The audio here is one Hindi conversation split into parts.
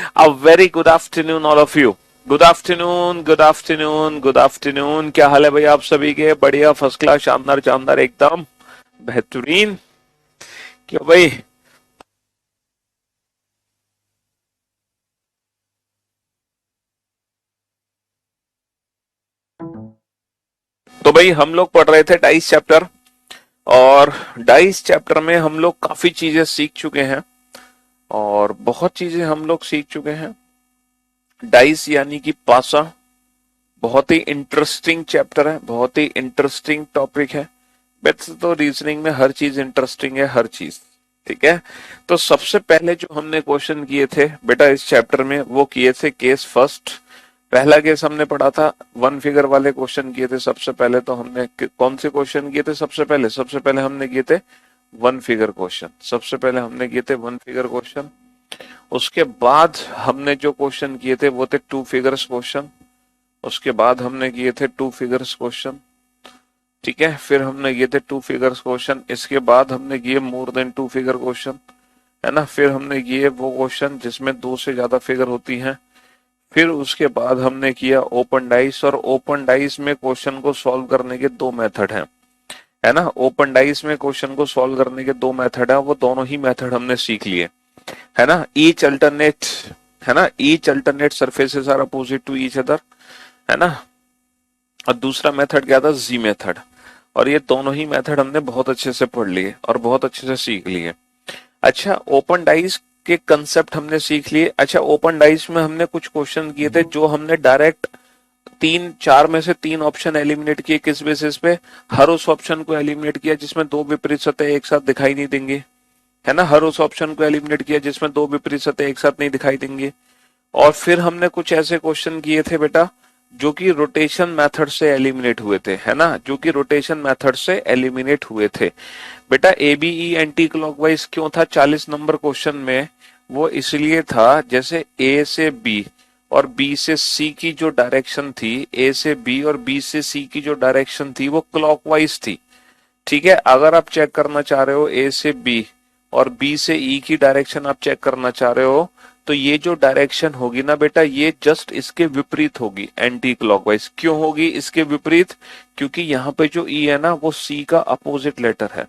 A very good afternoon, all of you. Good afternoon, good afternoon, good afternoon. क्या हाल है भाई आप सभी के? बढ़िया, फर्स्ट क्लास, शानदार शानदार, एकदम बेहतरीन। क्यों भाई? तो भाई हम लोग पढ़ रहे थे डाइस चैप्टर, और डाइस चैप्टर में हम लोग काफी चीजें सीख चुके हैं, और बहुत चीजें हम लोग सीख चुके हैं। डाइस यानी कि पासा, बहुत ही इंटरेस्टिंग चैप्टर है, बहुत ही इंटरेस्टिंग टॉपिक है। वैसे तो रीजनिंग में हर चीज इंटरेस्टिंग है, हर चीज। ठीक है। तो सबसे पहले जो हमने क्वेश्चन किए थे बेटा इस चैप्टर में, वो किए थे केस फर्स्ट। पहला केस हमने पढ़ा था, वन फिगर वाले क्वेश्चन किए थे। सबसे पहले तो हमने कौन से क्वेश्चन किए थे? सबसे पहले हमने किए थे वन फिगर क्वेश्चन। सबसे पहले हमने किए थे वन फिगर क्वेश्चन। उसके बाद हमने जो क्वेश्चन किए थे वो थे टू फिगर्स क्वेश्चन। उसके बाद हमने किए थे टू फिगर्स क्वेश्चन। ठीक है। फिर हमने किए थे टू फिगर्स क्वेश्चन। इसके बाद हमने किए more than two figure question, है ना। फिर हमने किए वो क्वेश्चन जिसमें दो से ज्यादा फिगर होती हैं। फिर उसके बाद हमने किया ओपन डाइस, और ओपन डाइस में क्वेश्चन को सॉल्व करने के दो मेथड हैं, है ना। ओपन डाइस में क्वेश्चन को सॉल्व करने के दो मेथड हैं, वो दोनों ही मेथड हमने सीख लिए, है ना। ईच अल्टरनेट, है ना, each alternate surfaces are opposite to each other, है ना। और दूसरा मेथड क्या था? जी मेथड। और ये दोनों ही मेथड हमने बहुत अच्छे से पढ़ लिए और बहुत अच्छे से सीख लिए। अच्छा, ओपन डाइस के कंसेप्ट हमने सीख लिए। अच्छा, ओपन डाइस में हमने कुछ क्वेश्चन किए थे जो हमने डायरेक्ट तीन चार में से तीन ऑप्शन एलिमिनेट किए। किस बेसिस पे? हर उस ऑप्शन को एलिमिनेट किया जिसमें दो विपरीत सतह एक साथ दिखाई नहीं देंगे, है ना। हर उस ऑप्शन को एलिमिनेट किया जिसमें दो विपरीत सतह एक साथ नहीं दिखाई देंगे। और फिर हमने कुछ ऐसे क्वेश्चन किए थे बेटा जो कि रोटेशन मेथड से एलिमिनेट हुए थे, है ना, जो कि रोटेशन मेथड से एलिमिनेट हुए थे। बेटा एबीई एंटी क्लॉकवाइज क्यों था 40 नंबर क्वेश्चन में? वो इसलिए था, जैसे ए से बी और बी से सी की जो डायरेक्शन थी, ए से बी और बी से सी की जो डायरेक्शन थी वो क्लॉकवाइज थी। ठीक है। अगर आप चेक करना चाह रहे हो ए से बी और बी से ई की डायरेक्शन आप चेक करना चाह रहे हो, तो ये जो डायरेक्शन होगी ना बेटा, ये जस्ट इसके विपरीत होगी, एंटी क्लॉकवाइज। क्यों होगी इसके विपरीत? क्योंकि यहाँ पे जो ई है ना वो सी का अपोजिट लेटर है।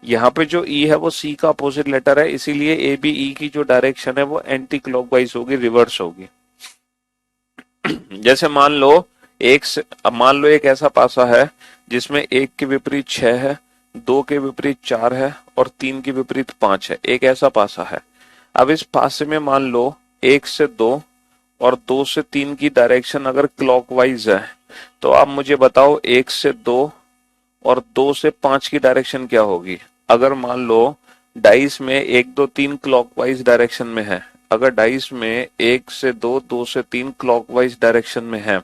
यहाँ पे जो ई है वो सी का अपोजिट लेटर है, इसीलिए ए बी ई की जो डायरेक्शन है वो एंटी क्लॉकवाइज होगी, रिवर्स होगी। जैसे मान लो अब मान लो एक ऐसा पासा है जिसमें एक के विपरीत 6 है, दो के विपरीत 4 है और तीन के विपरीत 5 है। एक ऐसा पासा है। अब इस पासे में मान लो एक से दो और दो से तीन की डायरेक्शन अगर क्लॉकवाइज है, तो आप मुझे बताओ एक से दो और दो से पांच की डायरेक्शन क्या होगी? अगर मान लो डाइस में एक दो तीन क्लॉकवाइज डायरेक्शन में है, अगर डाइस में एक से दो, दो से तीन क्लॉकवाइज डायरेक्शन में है,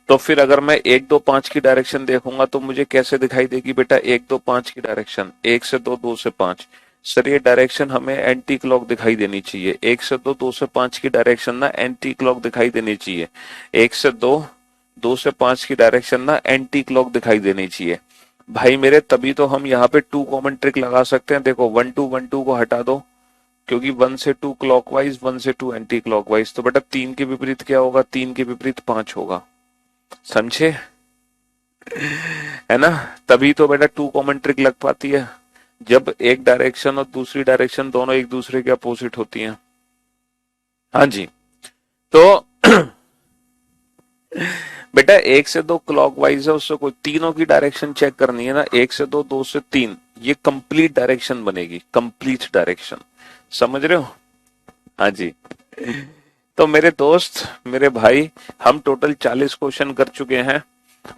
तो फिर अगर मैं एक दो पांच की डायरेक्शन देखूंगा तो मुझे कैसे दिखाई देगी बेटा? एक दो पांच की डायरेक्शन, एक से दो, दो से पांच। सर ये डायरेक्शन हमें एंटी क्लॉक दिखाई देनी चाहिए। एक से दो, दो से पांच की डायरेक्शन ना एंटी क्लॉक दिखाई देनी चाहिए। एक से दो, दो से पांच की डायरेक्शन ना एंटी क्लॉक दिखाई देनी चाहिए भाई मेरे। तभी तो हम यहाँ पे टू कॉमन ट्रिक लगा सकते हैं। देखो वन टू को हटा दो, क्योंकि वन से टू क्लॉकवाइज, वन से टू एंटी क्लॉकवाइज, तो बेटा तीन के विपरीत क्या होगा? तीन के विपरीत पांच होगा। समझे? है ना। तभी तो बेटा टू कॉमन ट्रिक लग पाती है, जब एक डायरेक्शन और दूसरी डायरेक्शन दोनों एक दूसरे के अपोजिट होती हैं। हाँ जी। तो बेटा एक से दो क्लॉकवाइज है, उससे कोई तीनों की डायरेक्शन चेक करनी है ना। एक से दो, दो से तीन, ये कंप्लीट डायरेक्शन बनेगी, कंप्लीट डायरेक्शन। समझ रहे हो? हाँ जी। तो मेरे दोस्त, मेरे भाई, हम टोटल 40 क्वेश्चन कर चुके हैं,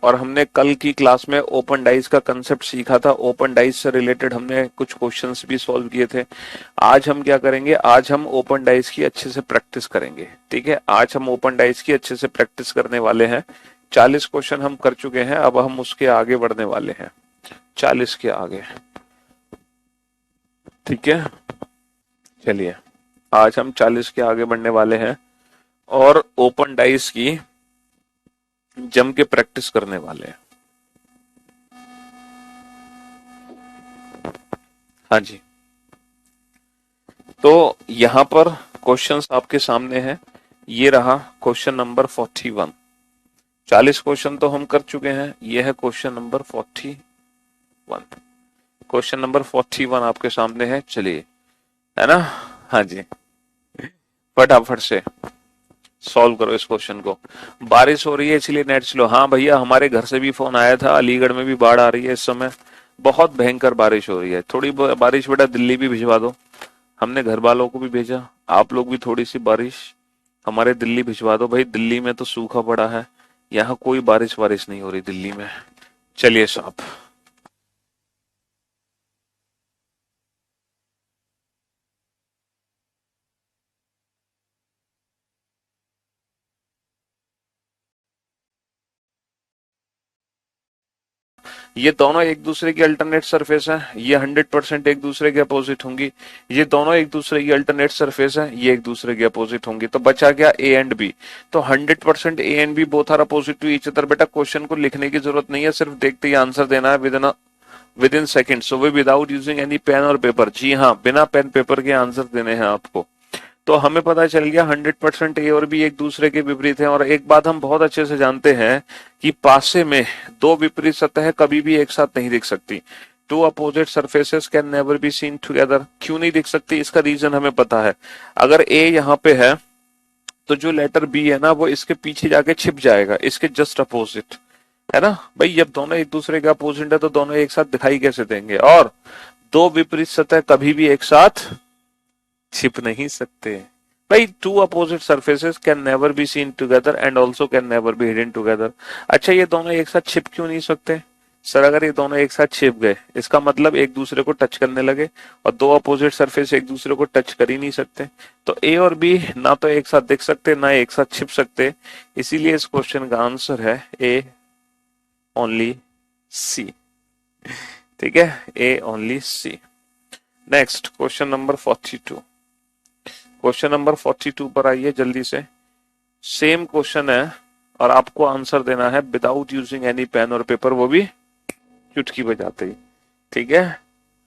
और हमने कल की क्लास में ओपन डाइस का कंसेप्ट सीखा था। ओपन डाइस से रिलेटेड हमने कुछ क्वेश्चंस भी सॉल्व किए थे। आज हम क्या करेंगे? आज हम ओपन डाइस की अच्छे से प्रैक्टिस करेंगे। ठीक है। आज हम ओपन डाइस की अच्छे से प्रैक्टिस करने वाले हैं। 40 क्वेश्चन हम कर चुके हैं, अब हम उसके आगे बढ़ने वाले हैं, 40 के आगे। ठीक है। चलिए, आज हम 40 के आगे बढ़ने वाले हैं और ओपन डाइस की जम के प्रैक्टिस करने वाले हैं। हाँ जी। तो यहां पर क्वेश्चंस आपके सामने हैं। ये रहा क्वेश्चन नंबर 41। 40 क्वेश्चन तो हम कर चुके हैं, ये है क्वेश्चन नंबर 41। क्वेश्चन नंबर 41 आपके सामने है, चलिए, है ना। हाँ जी, फटाफट से सॉल्व करो इस क्वेश्चन को। बारिश हो रही है इसलिए नेट स्लो। हाँ भैया, हमारे घर से भी फोन आया था, अलीगढ़ में भी बाढ़ आ रही है इस समय, बहुत भयंकर बारिश हो रही है। थोड़ी बारिश बेटा दिल्ली भी भिजवा दो, हमने घर वालों को भी भेजा, आप लोग भी थोड़ी सी बारिश हमारे दिल्ली भिजवा दो भाई। दिल्ली में तो सूखा पड़ा है, यहाँ कोई बारिश वारिश नहीं हो रही दिल्ली में। चलिए साहब, ये दोनों एक दूसरे की अल्टरनेट सरफेस है, ये 100% एक दूसरे के अपोजिट होंगी। ये दोनों एक दूसरे की अल्टरनेट सरफेस है, ये एक दूसरे के अपोजिट होंगी। तो बचा गया ए एंड बी। तो 100% A and B both are opposite to each other. बेटा क्वेश्चन को लिखने की जरूरत नहीं है, सिर्फ देखते ही आंसर देना है within second. So way without using any pen और पेपर। जी हाँ, बिना पेन पेपर के आंसर देने हैं आपको। तो हमें पता चल गया 100% ए और बी एक दूसरे के विपरीत हैं। और एक बात हम बहुत अच्छे से जानते हैं कि पासे में दो विपरीत सतह कभी भी एक साथ नहीं दिख सकती। Two opposite surfaces can never be seen together. क्यों नहीं दिख सकती, इसका रीजन हमें पता है। अगर ए यहाँ पे है तो जो लेटर बी है ना वो इसके पीछे जाके छिप जाएगा, इसके जस्ट अपोजिट, है ना भाई। जब दोनों एक दूसरे के अपोजिट है तो दोनों एक साथ दिखाई कैसे देंगे। और दो विपरीत सतह कभी भी एक साथ छिप नहीं सकते भाई। Two opposite surfaces can never be seen together and also can never be hidden together. अच्छा, ये दोनों एक साथ छिप क्यों नहीं सकते सर? अगर ये दोनों एक साथ छिप गए इसका मतलब एक दूसरे को टच करने लगे, और दो अपोजिट सरफेस एक दूसरे को टच कर ही नहीं सकते। तो ए और बी ना तो एक साथ दिख सकते ना एक साथ छिप सकते। इसीलिए इस क्वेश्चन का आंसर है ए ओनली सी। ठीक है, A only C. Next question number 42। Question number 42 पर आइए जल्दी से। सेम क्वेश्चन है और आपको आंसर देना है विदाउट यूजिंग एनी पेन और पेपर, वो भी चुटकी बजाते ही। ठीक है,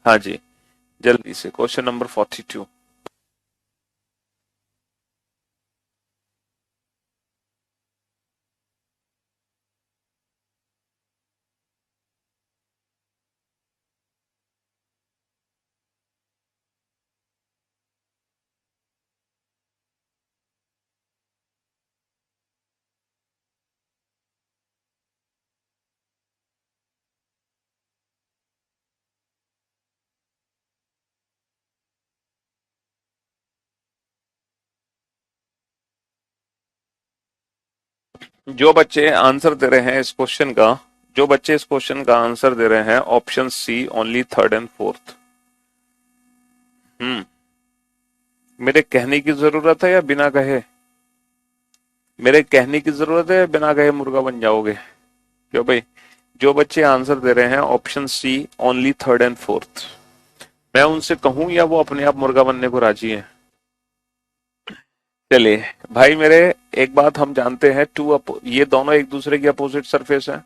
हाँ जी, जल्दी से क्वेश्चन नंबर 42। जो बच्चे आंसर दे रहे हैं इस क्वेश्चन का, जो बच्चे इस क्वेश्चन का आंसर दे रहे हैं option C only third and fourth. मेरे कहने की जरूरत है या बिना कहे? मेरे कहने की जरूरत है या बिना कहे मुर्गा बन जाओगे? क्यों भाई? जो बच्चे आंसर दे रहे हैं option C only third and fourth, मैं उनसे कहूं या वो अपने आप मुर्गा बनने को राजी है? चलिए भाई मेरे, एक बात हम जानते हैं, ये दोनों एक दूसरे की अपोजिट सरफेस है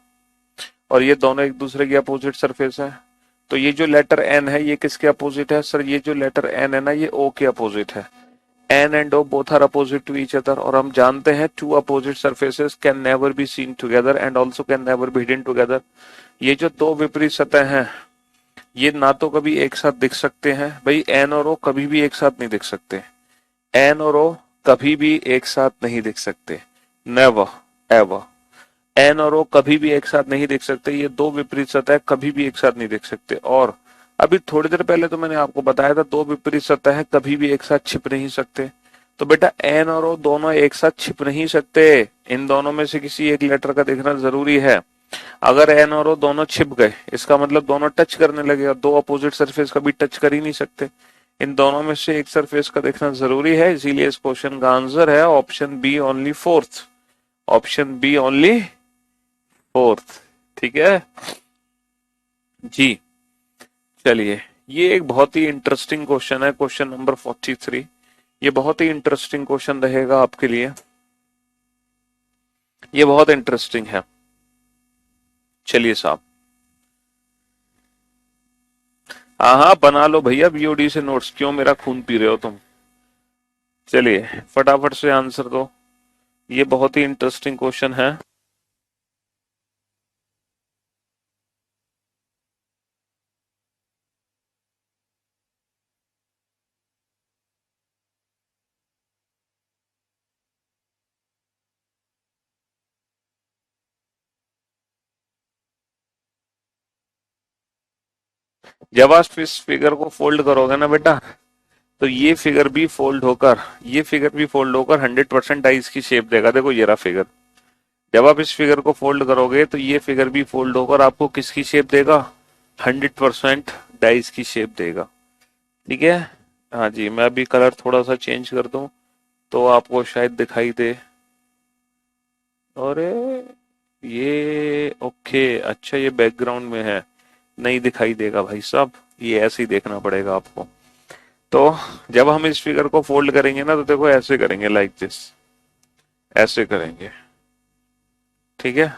और ये दोनों एक दूसरे की अपोजिट सरफेस है। तो ये जो लेटर एन है ये किसके अपोजिट है सर? ये जो लेटर एन है ना ये ओ के अपोजिट है। N and O both are opposite to each other. और हम जानते हैं two opposite surfaces can never be seen together and also can never be hidden together. ये जो दो विपरीत सतह हैं ये ना तो कभी एक साथ दिख सकते हैं भाई, एन और ओ कभी भी एक साथ नहीं दिख सकते। एन और ओ कभी भी एक साथ नहीं दिख सकते, नेवर एवर। एन और ओ कभी भी एक साथ नहीं दिख सकते, ये दो विपरीत सतह कभी भी एक साथ नहीं दिख सकते। और अभी थोड़ी देर पहले तो मैंने आपको बताया था दो विपरीत सतह कभी भी एक साथ छिप नहीं सकते। तो बेटा एन और ओ दोनों एक साथ छिप नहीं सकते, इन दोनों में से किसी एक लेटर का देखना जरूरी है। अगर एन और ओ दोनों छिप गए इसका मतलब दोनों टच करने लगे, और दो अपोजिट सरफेस कभी टच कर ही नहीं सकते। इन दोनों में से एक सरफेस का देखना जरूरी है, इसीलिए इस क्वेश्चन का आंसर है option B only fourth. Option B only fourth. ठीक है जी। चलिए, ये एक बहुत ही इंटरेस्टिंग क्वेश्चन है, क्वेश्चन नंबर 43। ये बहुत ही इंटरेस्टिंग क्वेश्चन रहेगा आपके लिए, ये बहुत इंटरेस्टिंग है। चलिए साहब, हाँ हाँ बना लो भैया बीओडी से नोट्स, क्यों मेरा खून पी रहे हो तुम? चलिए फटाफट से आंसर दो, ये बहुत ही इंटरेस्टिंग क्वेश्चन है। जब आप इस फिगर को फोल्ड करोगे ना बेटा, तो ये फिगर भी फोल्ड होकर, ये फिगर भी फोल्ड होकर 100% डाइस की शेप देगा। देखो ये रहा फिगर। जब आप इस फिगर को फोल्ड करोगे तो ये फिगर भी फोल्ड होकर आपको किसकी शेप देगा? 100% डाइस की शेप देगा। ठीक है। हाँ जी, मैं अभी कलर थोड़ा सा चेंज कर दूं तो आपको शायद दिखाई दे। अरे ये ओके, अच्छा ये बैकग्राउंड में है, नहीं दिखाई देगा भाई साहब, ये ऐसे ही देखना पड़ेगा आपको। तो जब हम इस फिगर को फोल्ड करेंगे ना, तो देखो ऐसे करेंगे, लाइक दिस, ऐसे करेंगे। ठीक है।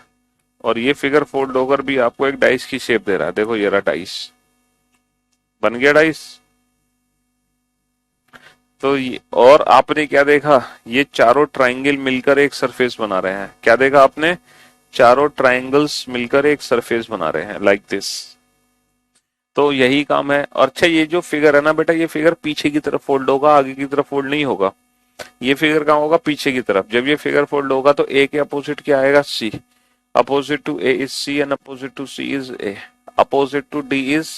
और ये फिगर फोल्ड होकर भी आपको एक डाइस की शेप दे रहा है। देखो ये रहा डाइस, बन गया डाइस। तो ये, और आपने क्या देखा? ये चारों ट्राइंगल मिलकर एक सरफेस बना रहे हैं। क्या देखा आपने? चारों ट्राइंगल्स मिलकर एक सरफेस बना रहे हैं, लाइक दिस। तो यही काम है। और अच्छा, ये जो फिगर है ना बेटा, ये फिगर पीछे की तरफ फोल्ड होगा, आगे की तरफ फोल्ड नहीं होगा। ये फिगर कहाँ होगा? पीछे की तरफ। जब ये फिगर फोल्ड होगा तो ए के अपोजिट क्या आएगा? C. Opposite to A is C and opposite to C is A. Opposite to D is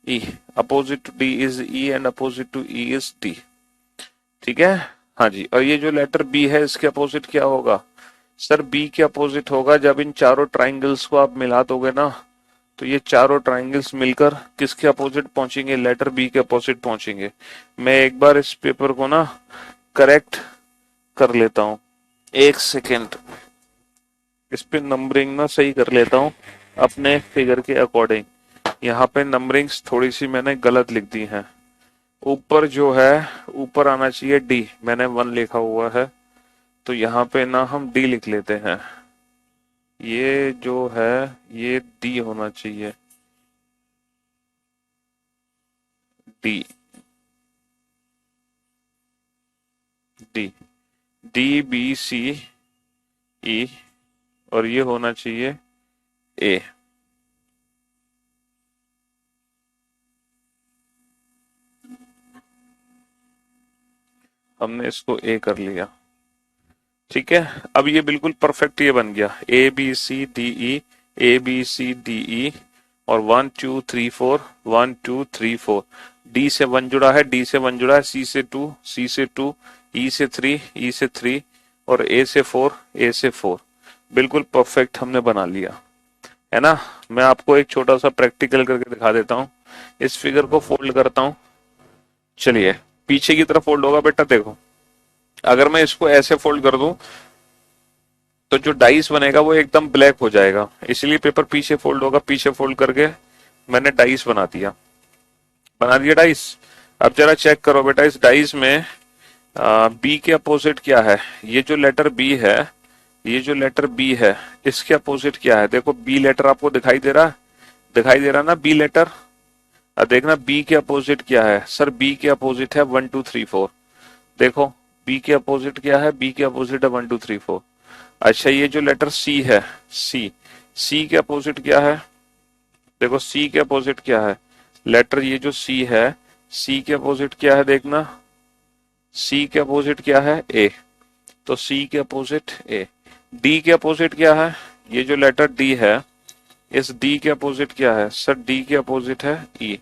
E. Opposite to D is E and opposite to E is D. ठीक है। हाँ जी। और ये जो लेटर बी है, इसके अपोजिट क्या होगा? सर बी के अपोजिट होगा, जब इन चारों ट्राइंगल्स को आप मिला दोगे ना, तो ये चारों ट्राइंगल्स मिलकर किसके अपोजिट पहुंचेंगे? लेटर बी के अपोजिट पहुंचेंगे। मैं एक बार इस पेपर को ना करेक्ट कर लेता हूँ, एक सेकेंड। इस पे नंबरिंग ना सही कर लेता हूँ अपने फिगर के अकॉर्डिंग। यहाँ पे नंबरिंग्स थोड़ी सी मैंने गलत लिख दी हैं। ऊपर जो है, ऊपर आना चाहिए डी, मैंने 1 लिखा हुआ है, तो यहाँ पे ना हम डी लिख लेते हैं। ये जो है ये डी होना चाहिए, D. D, D B C E, और ये होना चाहिए ए। हमने इसको ए कर लिया। ठीक है। अब ये बिल्कुल परफेक्ट ये बन गया, A B C D E, A B C D E, और 1 2 3 4, 1 2 3 4। डी से 1 जुड़ा है, डी से 1 जुड़ा है, सी से 2, सी से 2, ई से 3, ई से 3, और ए से 4, ए से 4। बिल्कुल परफेक्ट हमने बना लिया, है ना। मैं आपको एक छोटा सा प्रैक्टिकल करके दिखा देता हूँ। इस फिगर को फोल्ड करता हूँ। चलिए, पीछे की तरफ फोल्ड होगा बेटा, देखो। अगर मैं इसको ऐसे फोल्ड कर दूं तो जो डाइस बनेगा वो एकदम ब्लैक हो जाएगा, इसलिए पेपर पीछे फोल्ड होगा। पीछे फोल्ड करके मैंने डाइस बना दिया, बना दिया डाइस। अब जरा चेक करो बेटा, इस डाइस में बी के अपोजिट क्या है? ये जो लेटर बी है, ये जो लेटर बी है, इसके अपोजिट क्या है? देखो बी लेटर आपको दिखाई दे रहा है, दिखाई दे रहा ना बी लेटर। अब देखना बी के अपोजिट क्या है। सर बी के अपोजिट है 1 2 3 4। देखो बी के अपोजिट क्या है? बी के अपोजिट है 1 2 3 4। अच्छा, ये जो लेटर सी है, सी, सी के अपोजिट क्या है? देखो सी के अपोजिट क्या है? लेटर ये जो सी है, सी के अपोजिट क्या है? देखना, सी के अपोजिट क्या है? ए। तो सी के अपोजिट ए। डी के अपोजिट क्या है? ये जो लेटर डी है, इस डी के अपोजिट क्या है? सर डी के अपोजिट है ई।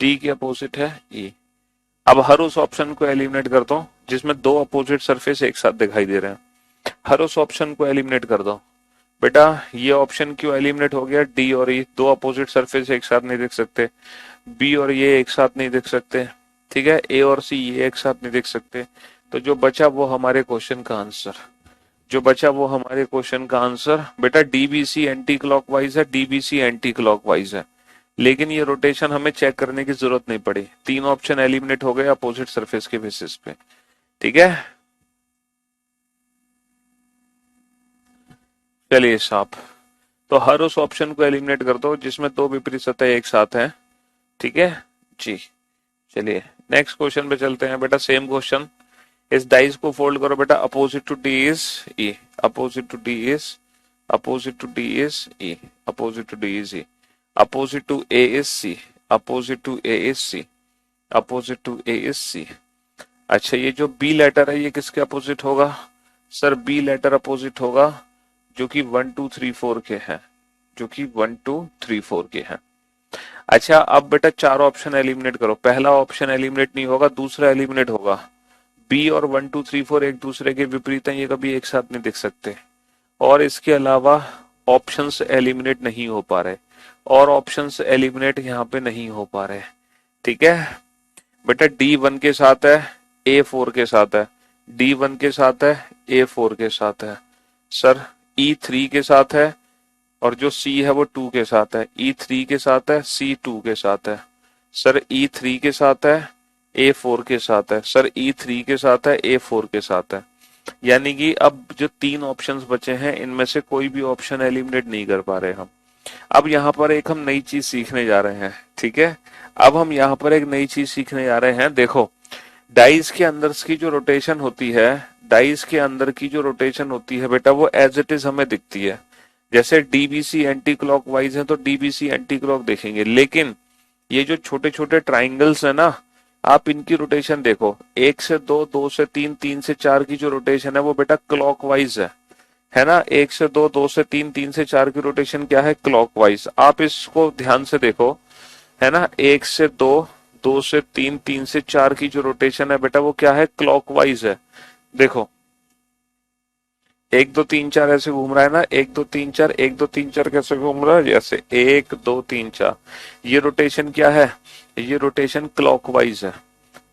डी के अपोजिट है ई। अब हर उस ऑप्शन को एलिमिनेट करता हूँ जिसमें दो अपोजिट सरफेस एक साथ दिखाई दे रहे हैं। हर उस ऑप्शन को एलिमिनेट कर दो बेटा। ये ऑप्शन क्यों एलिमिनेट हो गया? डी और ई दो अपोजिट सरफेस एक साथ नहीं दिख सकते, बी और ये एक साथ नहीं दिख सकते, ठीक है, ए और सी ये एक साथ नहीं दिख सकते। तो जो बचा वो हमारे क्वेश्चन का आंसर, जो बचा वो हमारे क्वेश्चन का आंसर बेटा डीबीसी एंटी क्लॉकवाइज है, डीबीसी एंटी क्लॉकवाइज है। लेकिन ये रोटेशन हमें चेक करने की जरूरत नहीं पड़ी, तीन ऑप्शन एलिमिनेट हो गए अपोजिट सरफेस के बेसिस पे। ठीक है। चलिए साहब, तो हर उस ऑप्शन को एलिमिनेट कर दो जिसमें दो विपरीत सतह एक साथ हैं। ठीक है जी। चलिए नेक्स्ट क्वेश्चन पे चलते हैं बेटा। सेम क्वेश्चन, इस डाइस को फोल्ड करो बेटा, opposite to D is E, opposite to D is, opposite to D is E, opposite to D is E, opposite to A is C, opposite to A is C, opposite to A is C. अच्छा ये जो बी लेटर है ये किसके अपोजिट होगा? सर बी लेटर अपोजिट होगा जो कि 1 2 3 4 के हैं, जो कि 1 2 3 4 के हैं। अच्छा अब बेटा चारों ऑप्शन एलिमिनेट करो। पहला ऑप्शन एलिमिनेट नहीं होगा, दूसरा एलिमिनेट होगा। बी और 1 2 3 4 एक दूसरे के विपरीत हैं, ये कभी एक साथ नहीं दिख सकते। और इसके अलावा ऑप्शंस एलिमिनेट नहीं हो पा रहे, और ऑप्शंस एलिमिनेट यहाँ पे नहीं हो पा रहे। ठीक है बेटा, डी 1 के साथ है, ए 4 के साथ है, डी 1 के साथ है, ए 4 के साथ है। सर ई 3 के साथ है, और जो सी है वो 2 के साथ है। ई 3 के साथ है, सी 2 के साथ है। सर ई 3 के साथ है, ए 4 के साथ है। सर ई 3 के साथ है, ए 4 के साथ है। यानी कि अब जो 3 ऑप्शंस बचे हैं इनमें से कोई भी ऑप्शन एलिमिनेट नहीं कर पा रहे हम। अब यहाँ पर एक हम नई चीज सीखने जा रहे हैं। ठीक है, अब हम यहाँ पर एक नई चीज सीखने जा रहे हैं। देखो डाइस के अंदर की जो रोटेशन होती है, डाइस के अंदर की जो रोटेशन होती है बेटा वो एज इट इज हमें दिखती है। जैसे डीबीसी एंटी क्लॉकवाइज है तो डीबीसी एंटी क्लॉक देखेंगे, लेकिन ये जो छोटे छोटे ट्राइंगल्स है ना, आप इनकी रोटेशन देखो, 1 से 2, 2 से 3, 3 से 4 की जो रोटेशन है वो बेटा क्लॉकवाइज है ना। 1 से 2, 2 से 3, 3 से 4 की रोटेशन क्या है? क्लॉकवाइज। आप इसको ध्यान से देखो, है ना, 1 से 2, 2 से 3, 3 से 4 की जो रोटेशन है बेटा वो क्या है? क्लॉकवाइज है। देखो 1 2 3 4 ऐसे घूम रहा है ना, 1 2 3 4, 1 2 3 4 कैसे घूम रहा है? जैसे 1 2 3 4, ये रोटेशन क्या है? ये रोटेशन क्लॉकवाइज है।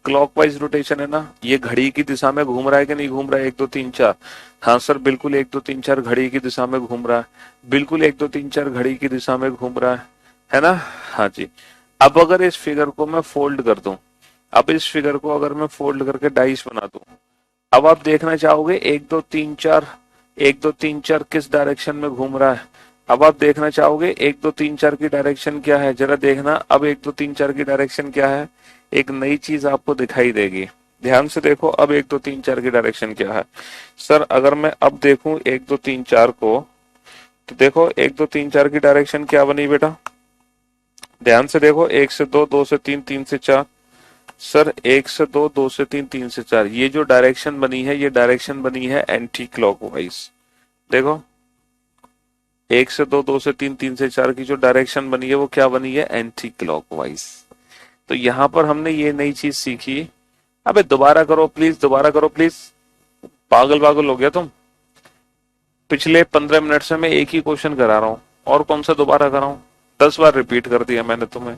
क्लॉकवाइज रोटेशन है ना, ये घड़ी की दिशा में घूम रहा है कि नहीं घूम रहा है? 1 2 3 4, हाँ सर बिल्कुल 1 2 3 4 घड़ी की दिशा में घूम रहा है, बिल्कुल 1 2 3 4 घड़ी की दिशा में घूम रहा है ना। हाँ जी। अब अगर इस फिगर को मैं फोल्ड कर दूं, अब इस फिगर को अगर मैं फोल्ड करके डाइस बना दूं, अब आप देखना चाहोगे 1 2 3 4, 1 2 3 4 किस डायरेक्शन में घूम रहा है? अब आप देखना चाहोगे 1 2 3 4 की डायरेक्शन क्या है? जरा देखना, अब 1 2 3 4 की डायरेक्शन क्या है? एक नई चीज आपको दिखाई देगी, ध्यान से देखो। अब 1 2 3 4 की डायरेक्शन क्या है? सर अगर मैं अब देखूं 1 2 3 4 को, तो देखो 1 2 3 4 की डायरेक्शन क्या बनी बेटा? ध्यान से देखो, 1 से 2, 2 से 3, 3 से 4। सर 1 से 2, 2 से 3, 3 से 4, ये जो डायरेक्शन बनी है ये डायरेक्शन बनी है एंटी क्लॉकवाइज। देखो 1 से 2, 2 से 3, 3 से 4 की जो डायरेक्शन बनी है वो क्या बनी है? Anti clockwise. तो यहां पर हमने ये नई चीज सीखी। अबे दोबारा करो प्लीज, दोबारा करो प्लीज, पागल पागल हो गया तुम। पिछले 15 मिनट से मैं एक ही क्वेश्चन करा रहा हूँ, और कौन सा दोबारा कराऊं? 10 बार रिपीट कर दिया मैंने तुम्हें।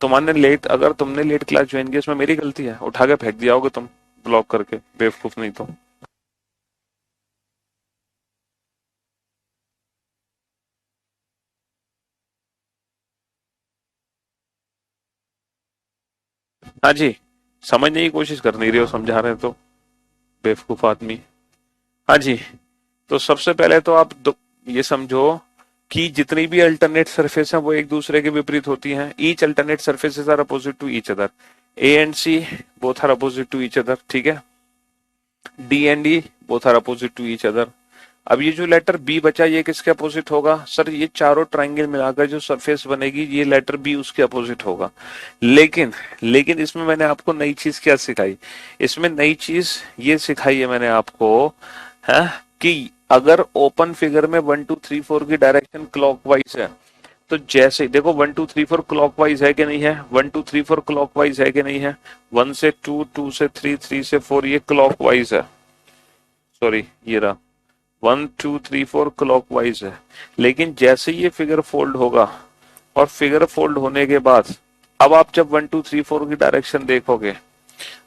तुम्हारे लेट, अगर तुमने लेट क्लास ज्वाइन की इसमें मेरी गलती है? उठा के फेंक दिया होगे तुम ब्लॉक करके, बेवकूफ नहीं तो। हाँ जी, समझने की कोशिश कर नहीं रहे हो, समझा रहे तो बेवकूफ आदमी। हाँ जी, तो सबसे पहले तो आप ये समझो कि जितनी भी अल्टरनेट सरफेस हैं वो एक दूसरे के विपरीत होती हैं। Each alternate surfaces are opposite to each other. A and C both are opposite to each other, ठीक है। D and E both are opposite to each other. अब ये जो लेटर बी बचा ये किसके अपोजिट होगा? सर ये चारों ट्राइंगल मिलाकर जो सरफेस बनेगी ये लेटर बी उसके अपोजिट होगा। लेकिन लेकिन इसमें मैंने आपको नई चीज क्या सिखाई? इसमें नई चीज ये सिखाई है मैंने आपको, है कि अगर ओपन फिगर में 1 2 3 4 की डायरेक्शन क्लॉकवाइज है, तो जैसे ही देखो 1 2 3 4 क्लॉकवाइज है कि नहीं है? 1 2 3 4 क्लॉकवाइज है कि नहीं है? 1 से 2, 2 से 3, 3 से 4 ये क्लॉकवाइज है। सॉरी ये रहा 1 2 3 4 क्लॉकवाइज है। लेकिन जैसे ये फिगर फोल्ड होगा, और फिगर फोल्ड होने के बाद अब आप जब 1 2 3 4 की डायरेक्शन देखोगे,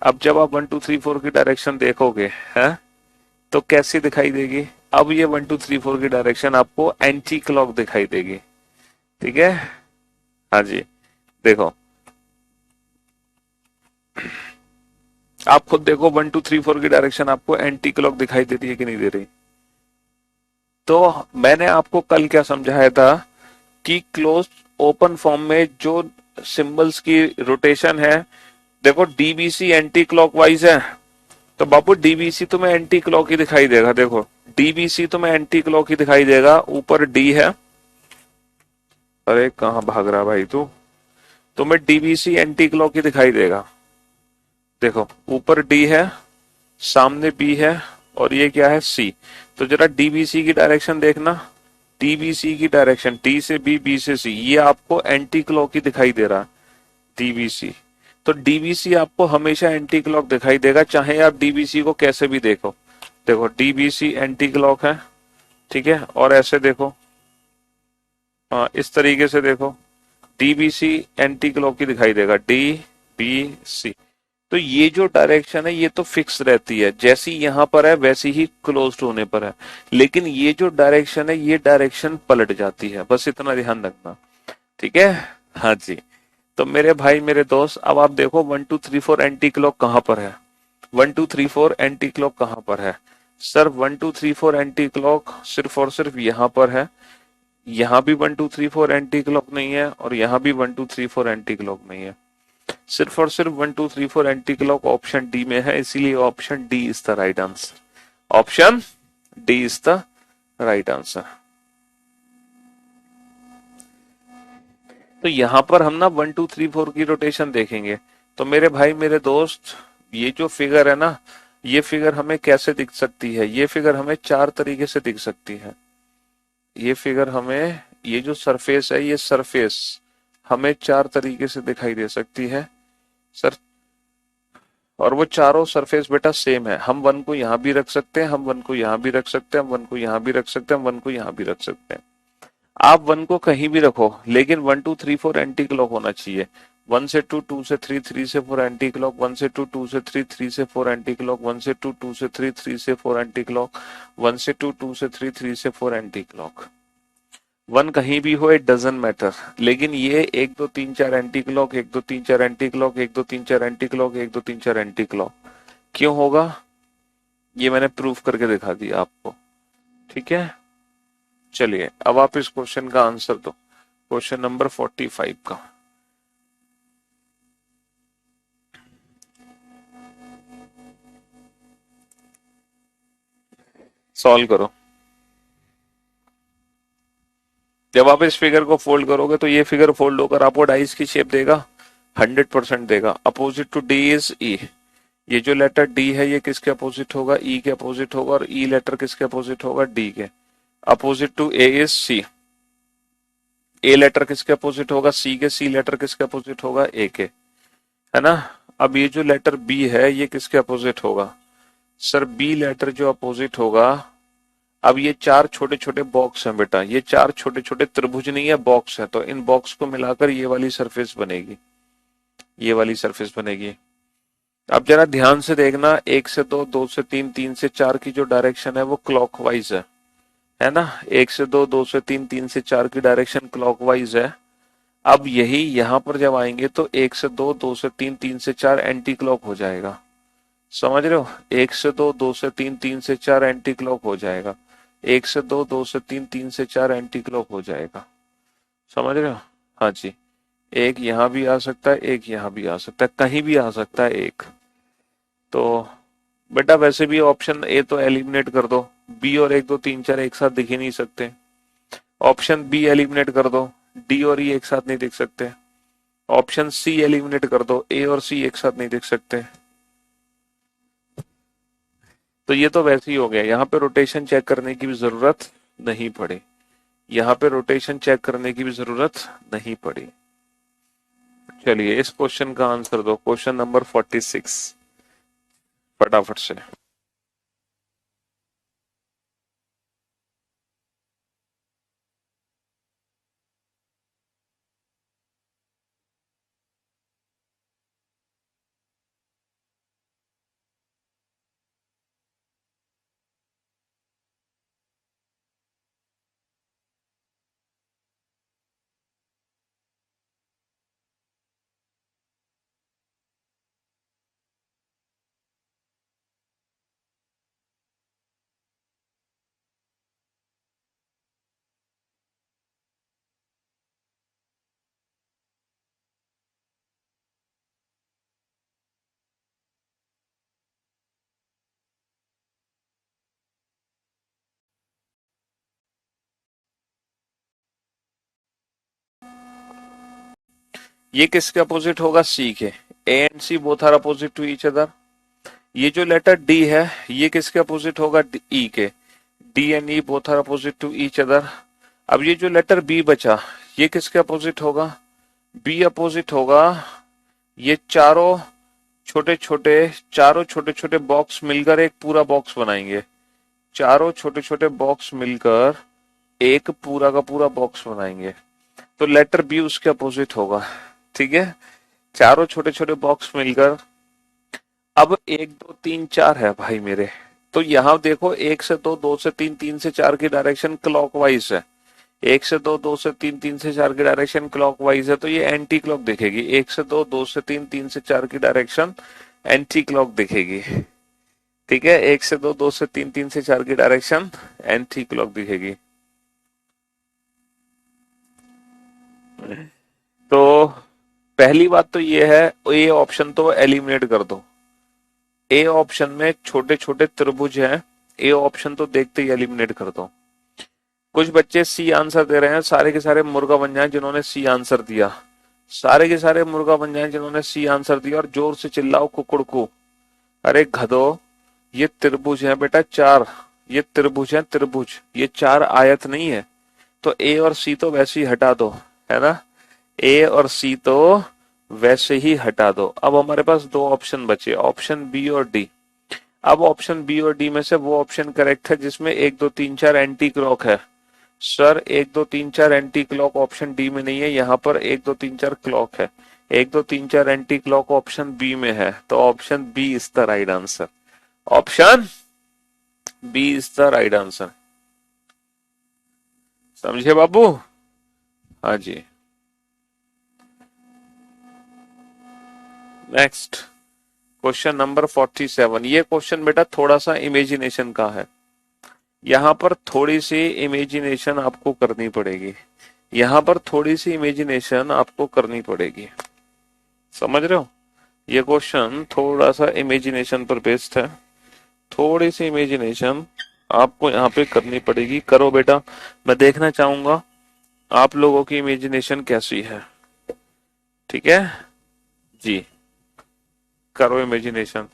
अब जब आप 1 2 3 4 की डायरेक्शन देखोगे, है तो कैसी दिखाई देगी? अब ये 1 2 3 4 की डायरेक्शन आपको एंटी क्लॉक दिखाई देगी, ठीक है। हाँ जी, देखो आप खुद देखो 1 2 3 4 की डायरेक्शन आपको एंटी क्लॉक दिखाई दे रही है कि नहीं दे रही? तो मैंने आपको कल क्या समझाया था कि क्लोज ओपन फॉर्म में जो सिंबल्स की रोटेशन है, देखो डीबीसी एंटी क्लॉकवाइज है, तो बाबू डीबीसी तुम्हें एंटी क्लॉक ही दिखाई देगा। देखो डीबीसी तुम्हें एंटी क्लॉक ही दिखाई देगा। ऊपर डी है। अरे कहाँ भाग रहा भाई तू। तुम्हें डीबीसी एंटी क्लॉक ही दिखाई देगा। देखो ऊपर डी है, सामने बी है, और ये क्या है सी। तो जरा डीबीसी की डायरेक्शन देखना। डीबीसी की डायरेक्शन डी से बी, बी से सी, ये आपको एंटी क्लॉक ही दिखाई दे रहा है। डीबीसी, तो डीबीसी आपको हमेशा एंटी क्लॉक दिखाई देगा, चाहे आप डीबीसी को कैसे भी देखो। देखो डीबीसी एंटी क्लॉक है, ठीक है। और ऐसे देखो, इस तरीके से देखो, डीबीसी एंटी क्लॉक ही दिखाई देगा। डी बी सी, तो ये जो डायरेक्शन है ये तो फिक्स रहती है, जैसी यहां पर है वैसी ही क्लोज्ड होने पर है। लेकिन ये जो डायरेक्शन है ये डायरेक्शन पलट जाती है, बस इतना ध्यान रखना, ठीक है। हाँ जी। तो मेरे भाई मेरे दोस्त, अब आप देखो 1 2 3 4 एंटी क्लॉक कहां पर है। 1 2 3 4 एंटी क्लॉक कहां पर है। सर 1 2 3 4 एंटी क्लॉक सिर्फ और सिर्फ यहां पर है। यहां भी 1 2 3 4 एंटी क्लॉक नहीं है, और यहां भी 1 2 3 4 एंटी क्लॉक नहीं है। सिर्फ और सिर्फ 1 2 3 4 एंटी क्लॉक ऑप्शन डी में है, इसीलिए option D is the right answer. Option D is the right answer. तो यहां पर हम ना 1 2 3 4 की रोटेशन देखेंगे। तो मेरे भाई मेरे दोस्त, ये जो फिगर है ना, ये फिगर हमें कैसे दिख सकती है। ये फिगर हमें चार तरीके से दिख सकती है। ये फिगर हमें, ये जो सरफेस है, ये सरफेस हमें चार तरीके से दिखाई दे सकती है सर। और वो चारों सरफेस बेटा सेम है। हम वन को यहां भी रख सकते हैं, हम वन को यहां भी रख सकते हैं, हम वन को यहां भी रख सकते हैं, हम वन को यहां भी रख सकते हैं। आप वन को कहीं भी रखो, लेकिन 1 2 3 4 एंटी क्लॉक होना चाहिए। 1 से 2, 2 से 3, 3 से 4 एंटी क्लॉक, 1 से 2, 2 से 3, 3 से 4 एंटी क्लॉक, 1 से 2, 2 से 3, 3 से 4 एंटी क्लॉक, 1 से 2, 2 से 3, 3 से 4 एंटी क्लॉक। वन कहीं भी हो, इट डजेंट मैटर। लेकिन ये 1 2 3 4 anti clock, 1 2 3 4 anti clock, 1 2 3 4 anti clock, 1 2 3 4 anti clock क्यों होगा, ये मैंने प्रूफ करके दिखा दिया आपको, ठीक है। चलिए अब आप इस क्वेश्चन का आंसर दो, क्वेश्चन नंबर 45 का। सॉल्व करो। जब आप इस फिगर को फोल्ड करोगे तो ये फिगर फोल्ड होकर आपको डाइस की शेप देगा, 100% देगा। अपोजिट टू डी इज ई। ये जो लेटर डी है ये किसके अपोजिट होगा, ई के अपोजिट होगा, और ई लेटर किसके अपोजिट होगा, डी के opposite to A is C. A letter किसके अपोजिट होगा, सी के। सी लेटर किसके अपोजिट होगा, ए के, है ना। अब ये जो लेटर बी है ये किसके अपोजिट होगा, सर बी लेटर जो अपोजिट होगा। अब ये चार छोटे छोटे बॉक्स हैं बेटा, ये चार छोटे छोटे त्रिभुज नहीं है, बॉक्स है। तो इन बॉक्स को मिलाकर ये वाली सरफेस बनेगी, ये वाली सरफेस बनेगी। अब जरा ध्यान से देखना, 1 से 2, 2 से 3, 3 से 4 की जो डायरेक्शन है वो क्लॉकवाइज है ना। 1 से 2, 2 से 3, 3 से 4 की डायरेक्शन क्लॉकवाइज है। अब यही यहां पर जब आएंगे तो 1 से 2, 2 से 3, 3 से 4 एंटी क्लॉक हो जाएगा। समझ रहे हो, 1 से 2, 2 से 3, 3 से 4 एंटी क्लॉक हो जाएगा। 1 से 2, 2 से 3, 3 से 4 एंटी क्लॉक हो जाएगा। समझ रहे हो। हाँ जी। एक यहां भी आ सकता है, एक यहां भी आ सकता है, कहीं भी आ सकता है एक। तो बेटा वैसे भी ऑप्शन ए तो एलिमिनेट कर दो। बी और 1 2 3 4 एक साथ दिख ही नहीं सकते। ऑप्शन बी एलिमिनेट कर दो, डी और ई एक साथ नहीं दिख सकते। ऑप्शन सी एलिमिनेट कर दो, ए और सी एक साथ नहीं दिख सकते। तो ये तो वैसे ही हो गया, यहाँ पे रोटेशन चेक करने की भी जरूरत नहीं पड़ी। यहाँ पे रोटेशन चेक करने की भी जरूरत नहीं पड़ी। चलिए इस क्वेश्चन का आंसर दो, क्वेश्चन नंबर 46, फटाफट से। ये किसके अपोजिट होगा? सी के। A and C both are opposite to each other. ये जो लेटर डी है ये किसके अपोजिट होगा? ई के। D and E both are opposite to each other. अब ये जो लेटर बी बचा ये किसके अपोजिट होगा? बी अपोजिट होगा ये चारों छोटे छोटे बॉक्स मिलकर एक पूरा बॉक्स बनाएंगे। चारों छोटे छोटे बॉक्स मिलकर एक पूरा का पूरा बॉक्स बनाएंगे। तो लेटर बी उसके अपोजिट होगा। ठीक है, चारों छोटे छोटे बॉक्स मिलकर। अब एक दो तीन चार है भाई मेरे। तो यहां देखो, एक से दो, दो से तीन, तीन से चार की डायरेक्शन क्लॉकवाइज है। एक से दो, दो से तीन, तीन से चार की डायरेक्शन क्लॉकवाइज है, तो ये एंटी क्लॉक दिखेगी। एक से दो, दो से तीन, तीन से चार की डायरेक्शन एंटी क्लॉक दिखेगी। ठीक है, एक से दो, दो से तीन, तीन से चार की डायरेक्शन एंटी क्लॉक दिखेगी। तो पहली बात तो ये है, ये ऑप्शन तो एलिमिनेट कर दो। ए ऑप्शन में छोटे छोटे त्रिभुज हैं, ए ऑप्शन तो देखते ही एलिमिनेट कर दो। कुछ बच्चे सी आंसर दे रहे हैं, सारे के सारे मुर्गा बन जाएं जिन्होंने सी आंसर दिया। सारे के सारे मुर्गा बन जाएं जिन्होंने सी आंसर दिया, और जोर से चिल्लाओ कुकुड़ को। अरे गधो, ये त्रिभुज है बेटा चार। ये त्रिभुज है, त्रिभुज, ये चार आयत नहीं है। तो ए और सी तो वैसे ही हटा दो, है ना। ए और सी तो वैसे ही हटा दो। अब हमारे पास दो ऑप्शन बचे, ऑप्शन बी और डी। अब ऑप्शन बी और डी में से वो ऑप्शन करेक्ट है जिसमें एक दो तीन चार एंटी क्लॉक है। सर एक दो तीन चार एंटी क्लॉक ऑप्शन डी में नहीं है, यहाँ पर एक दो तीन चार क्लॉक है। एक दो तीन चार एंटी क्लॉक ऑप्शन बी में है, तो option B is the right answer. Option B is the right answer. समझे बाबू? हाँ जी। Next, question number 47। ये क्वेश्चन बेटा थोड़ा सा इमेजिनेशन का है। यहाँ पर थोड़ी सी इमेजिनेशन आपको करनी पड़ेगी। यहाँ पर थोड़ी सी इमेजिनेशन आपको करनी पड़ेगी। समझ रहे हो? ये क्वेश्चन थोड़ा सा इमेजिनेशन पर बेस्ड है। थोड़ी सी इमेजिनेशन आपको यहाँ पे करनी पड़ेगी। करो बेटा, मैं देखना चाहूंगा आप लोगों की इमेजिनेशन कैसी है। ठीक है जी, करो इमेजिनेशन।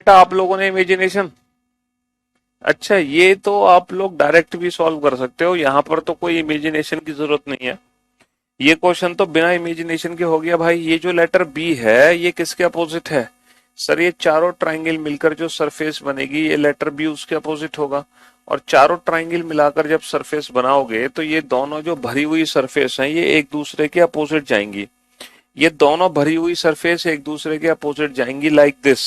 बेटा आप लोगों ने इमेजिनेशन अच्छा, ये तो आप लोग डायरेक्ट भी सॉल्व कर सकते हो, यहाँ पर तो कोई इमेजिनेशन की जरूरत नहीं है। ये क्वेश्चन तो बिना इमेजिनेशन के हो गया भाई। ये जो लेटर बी है ये किसके अपोजिट है? सर ये चारों ट्राइंगल मिलकर जो सरफेस बनेगी ये लेटर बी उसके अपोजिट होगा। और चारों ट्राइंगल मिलाकर जब सरफेस बनाओगे तो ये दोनों जो भरी हुई सरफेस हैं ये एक दूसरे के अपोजिट जाएंगी। ये दोनों भरी हुई सरफेस एक दूसरे के अपोजिट जाएंगी लाइक दिस।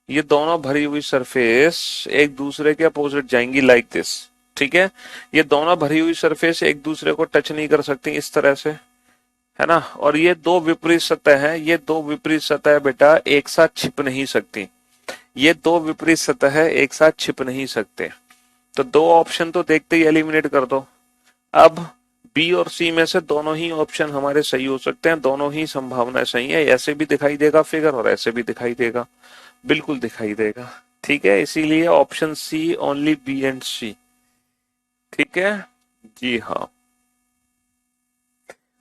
ये दोनों भरी हुई सरफेस एक दूसरे के अपोजिट जाएंगी लाइक दिस। ठीक है। ये दोनों भरी हुई सरफेस एक दूसरे को टच नहीं कर सकती इस तरह से, है ना। और ये दो विपरीत सतह हैं, ये दो विपरीत सतह बेटा एक साथ छिप नहीं सकती। ये दो विपरीत सतह एक साथ छिप नहीं सकते। तो दो ऑप्शन तो देखते ही एलिमिनेट कर दो। अब बी और सी में से दोनों ही ऑप्शन हमारे सही हो सकते हैं, दोनों ही संभावनाएं सही है। ऐसे भी दिखाई देगा फिगर और ऐसे भी दिखाई देगा, बिल्कुल दिखाई देगा। ठीक है, इसीलिए option C only B and C. ठीक है जी हाँ,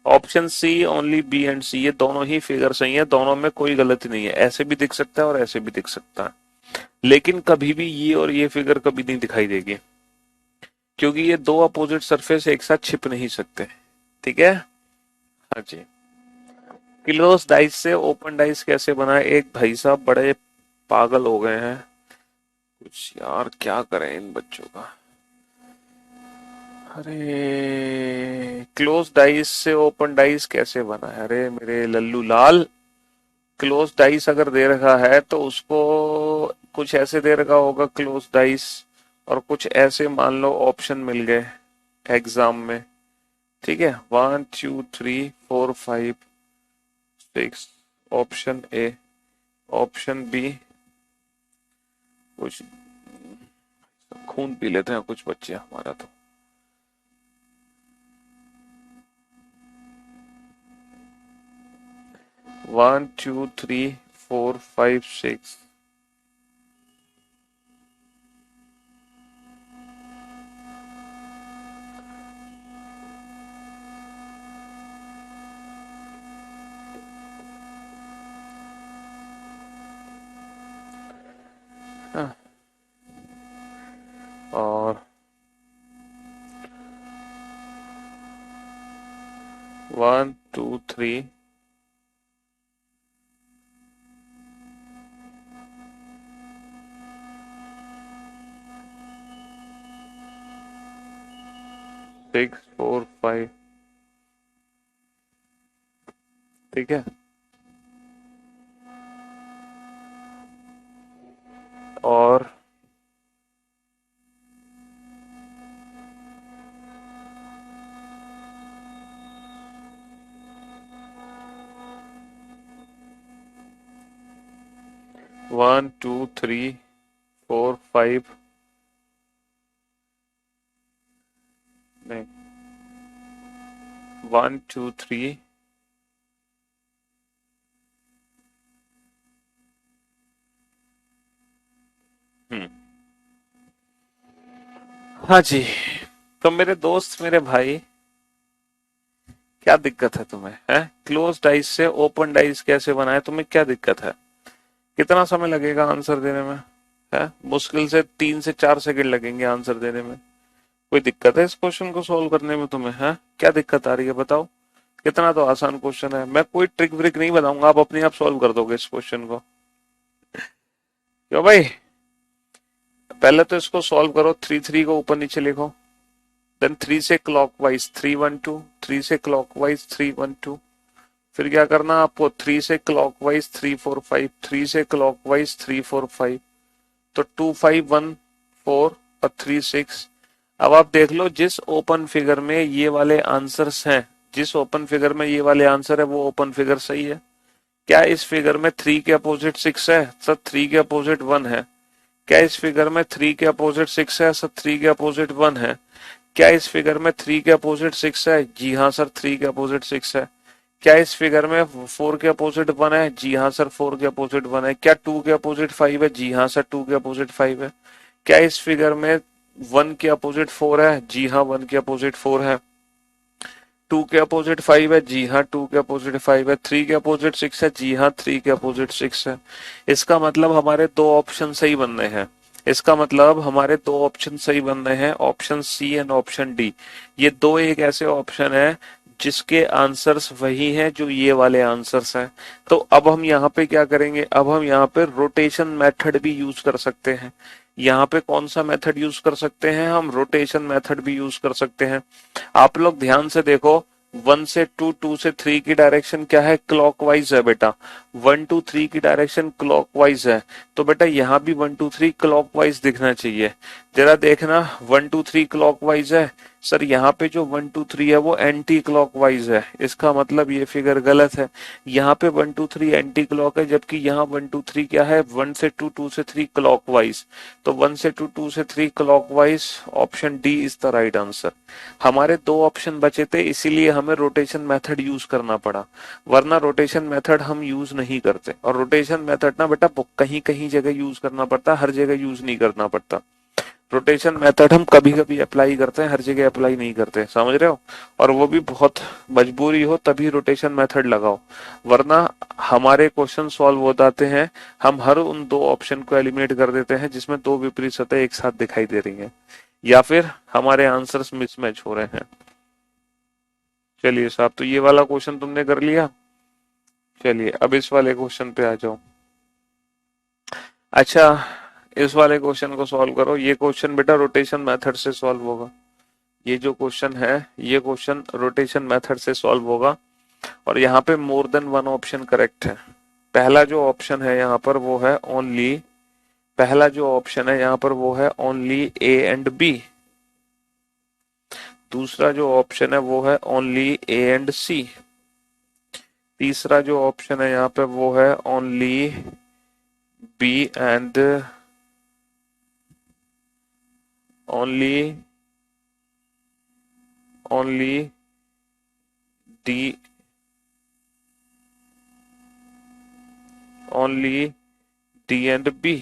option C only B and C, ये दोनों ही फिगर सही है, दोनों में कोई गलती नहीं है। ऐसे भी दिख सकता है और ऐसे भी दिख सकता है, लेकिन कभी भी ये और ये फिगर कभी नहीं दिखाई देगी, क्योंकि ये दो अपोजिट सरफेस एक साथ छिप नहीं सकते। ठीक है हाँ जी। क्लोज डाइस से ओपन डाइस कैसे बनाए? एक भाई साहब बड़े पागल हो गए हैं कुछ, यार क्या करें इन बच्चों का। अरे क्लोज डाइस से ओपन डाइस कैसे बना है? अरे मेरे लल्लू लाल, क्लोज डाइस अगर दे रखा है तो उसको कुछ ऐसे दे रखा होगा क्लोज डाइस, और कुछ ऐसे मान लो ऑप्शन मिल गए एग्जाम में। ठीक है, 1 2 3 4 5 6, ऑप्शन ए, ऑप्शन बी, कुछ खून पी लेते हैं कुछ बच्चे हमारा तो। 1 2 3 4 5 6। हाँ, और 1 2 3 6 4 5। ठीक है, और 1 2 3 4 5, नहीं 1 2 3। हम्म, हाँ जी। तो मेरे दोस्त मेरे भाई, क्या दिक्कत है तुम्हें? है क्लोज डाइस से ओपन डाइस कैसे बनाए, तुम्हें क्या दिक्कत है? कितना समय लगेगा आंसर देने में? है मुश्किल से 3 से 4 सेकंड लगेंगे आंसर देने में। कोई दिक्कत है इस क्वेश्चन को सोल्व करने में तुम्हें? है क्या दिक्कत आ रही है बताओ? कितना तो आसान क्वेश्चन है, मैं कोई ट्रिक व्रिक नहीं बताऊंगा, आप अपने आप सोल्व कर दोगे इस क्वेश्चन को। क्यों भाई? पहले तो इसको सोल्व करो, 3 3 को ऊपर नीचे लिखो, देन 3 से क्लॉकवाइज 3 1 2, 3 से क्लॉकवाइज 3 1 2। फिर क्या करना आपको? 3 से क्लॉकवाइज 3 4 5, 3 से क्लॉकवाइज 3 4 5। तो 2 5 1 4 और 3 6। अब आप देख लो जिस ओपन फिगर में ये वाले आंसर्स हैं, जिस ओपन फिगर में ये वाले आंसर है वो ओपन फिगर सही है क्या? इस फिगर में 3 के अपोजिट 6 है सर, 3 के अपोजिट 1 है क्या? इस फिगर में 3 के अपोजिट 6 है सर, 3 के अपोजिट 1 है क्या? इस फिगर में 3 के अपोजिट 6 है? जी हाँ सर, 3 के अपोजिट 6 है क्या? इस फिगर में 4 के अपोजिट 1 है? जी हाँ सर, 4 के अपोजिट 1 है क्या? 2 के अपोजिट 5 है? जी हाँ सर, 2 के अपोजिट 5 है क्या? इस फिगर में 1 के अपोजिट 4 है? जी हाँ, 1 के अपोजिट 4 है। 2 के अपोजिट 5 है? जी हाँ, 2 के अपोजिट 5 है। 3 के अपोजिट 6 है? जी हाँ, 3 के अपोजिट 6 है। इसका मतलब हमारे दो ऑप्शन सही बनने हैं। इसका मतलब हमारे दो ऑप्शन सही बन रहे हैं, option C and option D. ये दो एक ऐसे ऑप्शन है जिसके आंसर्स वही हैं जो ये वाले आंसर्स हैं। तो अब हम यहाँ पे क्या करेंगे, अब हम यहाँ पे रोटेशन मेथड भी यूज कर सकते हैं। यहाँ पे कौन सा मेथड यूज कर सकते हैं, हम रोटेशन मेथड भी यूज कर सकते हैं। आप लोग ध्यान से देखो, 1 से 2, 2 से 3 की डायरेक्शन क्या है, क्लॉकवाइज है बेटा। 1 2 3 की डायरेक्शन क्लॉकवाइज है, तो बेटा यहाँ भी 1 2 3 क्लॉकवाइज दिखना चाहिए। जरा देखना, 1 2 3 क्लॉकवाइज है सर, यहाँ पे जो 1 2 3 है वो एंटी क्लॉकवाइज है, इसका मतलब ये फिगर गलत है। यहाँ पे 1 2 3 एंटी क्लॉक है, जबकि यहाँ 1 2 3 क्या है, 1 से 2, 2 से 3 क्लॉकवाइज। तो 1 से 2, 2 से 3 clockwise, option D is the right answer. हमारे दो ऑप्शन बचे थे, इसीलिए हमें रोटेशन मेथड यूज करना पड़ा, वरना रोटेशन मेथड हम यूज नहीं करते। और रोटेशन मेथड ना बेटा कहीं कहीं जगह यूज करना पड़ता, हर जगह यूज नहीं करना पड़ता। रोटेशन मेथड हम कभी कभी अप्लाई करते हैं, हर जगह अप्लाई नहीं करते, समझ रहे हो। और वो भी बहुत मजबूरी हो तभी रोटेशन मेथड लगाओ, वरना हमारे क्वेश्चन सॉल्व हो जाते हैं, हम हर उन दो ऑप्शन को एलिमिनेट कर देते हैं जिसमें दो विपरीत सतह एक साथ दिखाई दे रही हैं, या फिर हमारे आंसर्स मिसमैच हो रहे हैं। चलिए साहब, तो ये वाला क्वेश्चन तुमने कर लिया। चलिए अब इस वाले क्वेश्चन पे आ जाओ। अच्छा, इस वाले क्वेश्चन को सॉल्व करो। ये क्वेश्चन बेटा रोटेशन मेथड से सॉल्व होगा। ये जो क्वेश्चन है, ये क्वेश्चन रोटेशन मेथड से सॉल्व होगा। और यहाँ पे मोर देन वन ऑप्शन करेक्ट है। पहला जो ऑप्शन है यहाँ पर वो है ओनली, पहला जो ऑप्शन है यहाँ पर वो है ओनली ए एंड बी। दूसरा जो ऑप्शन है वो है ओनली ए एंड सी। तीसरा जो ऑप्शन है यहाँ पे वो है only B and only only D, only D and B.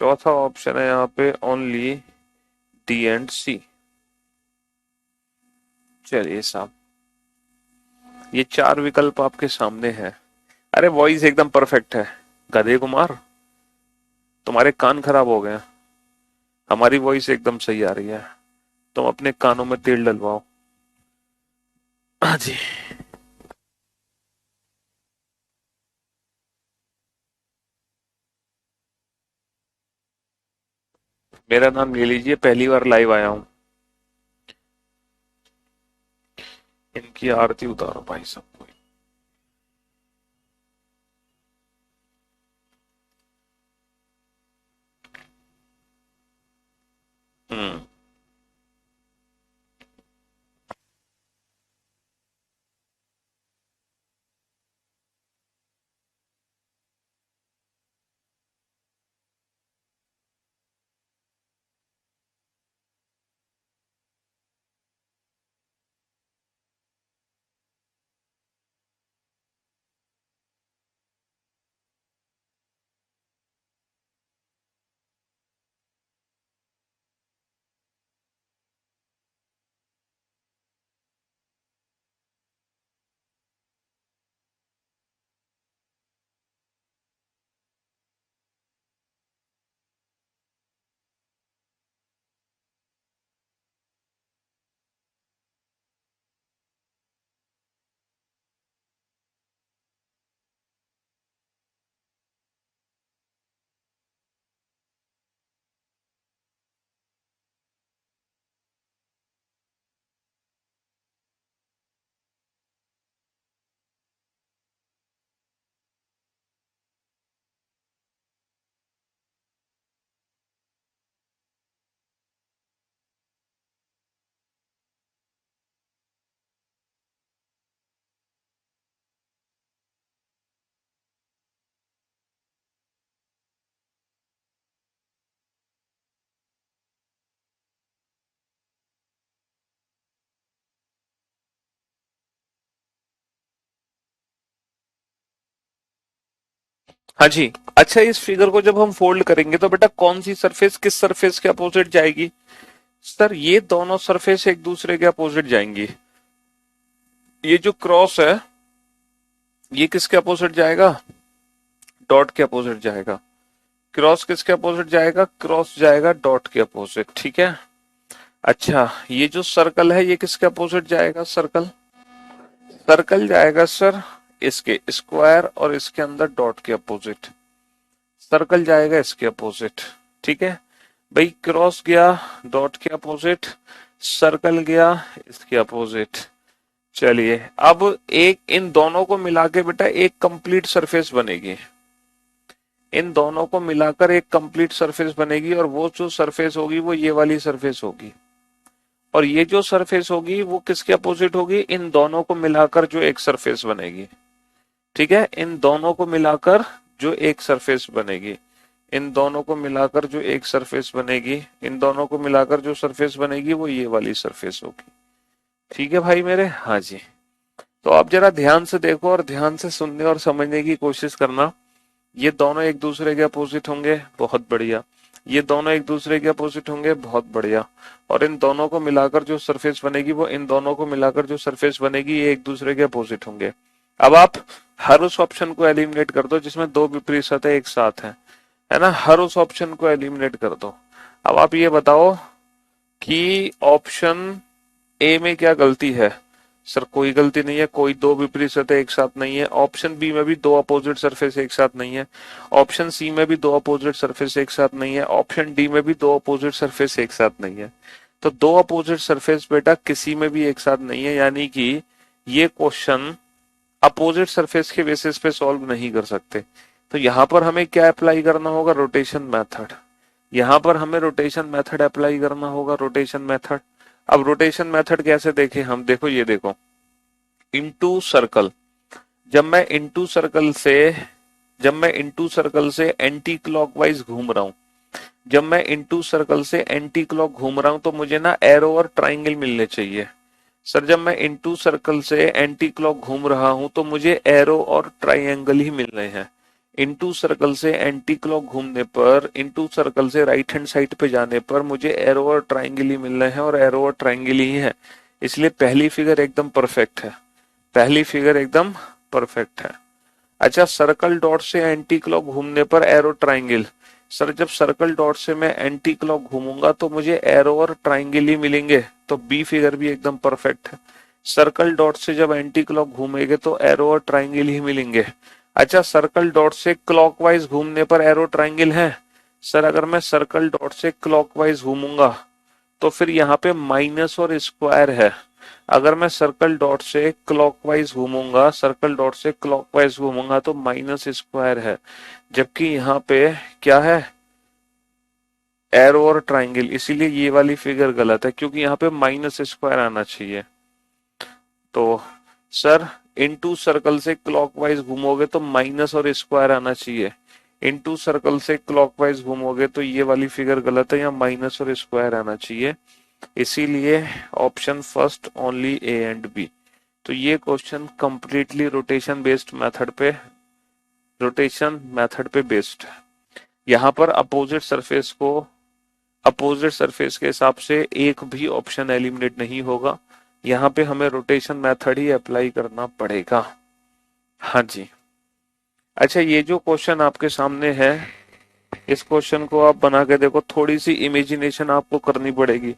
चौथा ऑप्शन है यहाँ पे ओनली डी एंड सी। चलिए साहब, ये चार विकल्प आपके सामने हैं। अरे वॉइस एकदम परफेक्ट है गधे कुमार, तुम्हारे कान खराब हो गए। हमारी वॉइस एकदम सही आ रही है, तुम अपने कानों में तेल डलवाओ। हाँ जी। मेरा नाम ले लीजिए, पहली बार लाइव आया हूँ। इनकी आरती उतारो भाई सबको। हम्म। हाँ जी। अच्छा, इस फिगर को जब हम फोल्ड करेंगे तो बेटा कौन सी सरफेस किस सरफेस के अपोजिट जाएगी। सर ये दोनों सरफेस एक दूसरे के अपोजिट जाएंगी। ये जो क्रॉस है ये किसके अपोजिट जाएगा, डॉट के अपोजिट जाएगा। क्रॉस किसके अपोजिट जाएगा? क्रॉस जाएगा डॉट के अपोजिट, ठीक है। अच्छा, ये जो सर्कल है ये किसके अपोजिट जाएगा? सर्कल सर्कल जाएगा सर इसके स्क्वायर और इसके अंदर डॉट के अपोजिट। सर्कल जाएगा इसके अपोजिट, ठीक है भाई। क्रॉस गया डॉट के अपोजिट, सर्कल गया इसके अपोजिट। चलिए अब एक इन दोनों को मिला के बेटा एक कंप्लीट सरफेस बनेगी। इन दोनों को मिलाकर एक कंप्लीट सरफेस बनेगी और वो जो सरफेस होगी वो ये वाली सरफेस होगी। और ये जो सरफेस होगी वो किसके अपोजिट होगी? इन दोनों को मिलाकर जो एक सरफेस बनेगी, ठीक है। इन दोनों को मिलाकर जो एक सरफेस बनेगी, इन दोनों को मिलाकर जो एक सरफेस बनेगी, इन दोनों को मिलाकर जो सरफेस बनेगी वो ये वाली सरफेस होगी, ठीक है भाई मेरे। हाँ जी, तो आप जरा ध्यान से देखो और ध्यान से सुनने और समझने की कोशिश करना। ये दोनों एक दूसरे के अपोजिट होंगे, बहुत बढ़िया। ये दोनों एक दूसरे के अपोजिट होंगे, बहुत बढ़िया। और इन दोनों को मिलाकर जो सरफेस बनेगी वो इन दोनों को मिलाकर जो सरफेस बनेगी ये एक दूसरे के अपोजिट होंगे। अब आप हर उस ऑप्शन को एलिमिनेट कर दो जिसमें दो विपरीत सतह एक साथ हैं, है ना। हर उस ऑप्शन को एलिमिनेट कर दो। अब आप ये बताओ कि ऑप्शन ए में क्या गलती है? सर कोई गलती नहीं है, कोई दो विपरीत सतह एक साथ नहीं है। ऑप्शन बी में भी दो अपोजिट सरफेस एक साथ नहीं है। ऑप्शन सी में भी दो अपोजिट सरफेस एक साथ नहीं है। ऑप्शन डी में भी दो अपोजिट सरफेस एक साथ नहीं है। तो दो अपोजिट सरफेस बेटा किसी में भी एक साथ नहीं है, यानी कि ये क्वेश्चन अपोजिट सरफेस के बेसिस पे सॉल्व नहीं कर सकते। तो यहां पर हमें क्या अप्लाई करना होगा? Rotation method. यहां पर हमें रोटेशन मेथड अप्लाई करना होगा, रोटेशन मेथड। अब रोटेशन मेथड कैसे देखें हम? देखो ये देखो, इनटू सर्कल। जब मैं इनटू सर्कल से एंटी क्लॉकवाइज घूम रहा हूं, जब मैं इनटू सर्कल से एंटी क्लॉक घूम रहा हूं तो मुझे ना एरो और ट्राइंगल मिलने चाहिए। सर जब मैं इनटू सर्कल से एंटी क्लॉक घूम रहा हूं तो मुझे एरो और ट्राइंगल ही मिल रहे हैं। इनटू सर्कल से एंटी क्लॉक घूमने पर, इनटू सर्कल से राइट हैंड साइड पे जाने पर मुझे एरो और ट्राइंगल ही मिल रहे हैं, और एरो और ट्राइंगल ही है। इसलिए पहली फिगर एकदम परफेक्ट है, पहली फिगर एकदम परफेक्ट है। अच्छा, सर्कल डॉट से एंटी क्लॉक घूमने पर एरो ट्राइंगल। सर जब सर्कल डॉट से मैं एंटी क्लॉक घूमूंगा तो मुझे एरो और ट्राइंगल ही मिलेंगे, तो बी फिगर भी एकदम परफेक्ट है। सर्कल डॉट से जब एंटी क्लॉक घूमेंगे तो एरो और ट्राइंगल ही मिलेंगे। अच्छा, सर्कल डॉट से क्लॉकवाइज घूमने पर एरो ट्राइंगल है? सर अगर मैं सर्कल डॉट से क्लॉकवाइज घूमूंगा तो फिर यहाँ पे माइनस और स्क्वायर है। अगर मैं सर्कल डॉट से क्लॉकवाइज घूमूंगा, सर्कल डॉट से क्लॉकवाइज घूमूंगा तो माइनस स्क्वायर है, जबकि यहाँ पे क्या है? एरो और ट्राइंगल। इसीलिए ये वाली फिगर गलत है, क्योंकि यहाँ पे माइनस स्क्वायर आना चाहिए। तो सर इनटू सर्कल से क्लॉकवाइज घूमोगे तो माइनस और स्क्वायर आना चाहिए। इनटू सर्कल से क्लॉकवाइज घूमोगे तो ये वाली फिगर गलत है, यहाँ माइनस और स्क्वायर आना चाहिए। इसीलिए option first only A and B. तो ये क्वेश्चन कंप्लीटली रोटेशन मेथड पे बेस्ड है। यहाँ पर अपोजिट सरफेस के हिसाब से एक भी ऑप्शन एलिमिनेट नहीं होगा। यहाँ पे हमें रोटेशन मेथड ही अप्लाई करना पड़ेगा। हाँ जी। अच्छा, ये जो क्वेश्चन आपके सामने है, इस क्वेश्चन को आप बना के देखो। थोड़ी सी इमेजिनेशन आपको करनी पड़ेगी।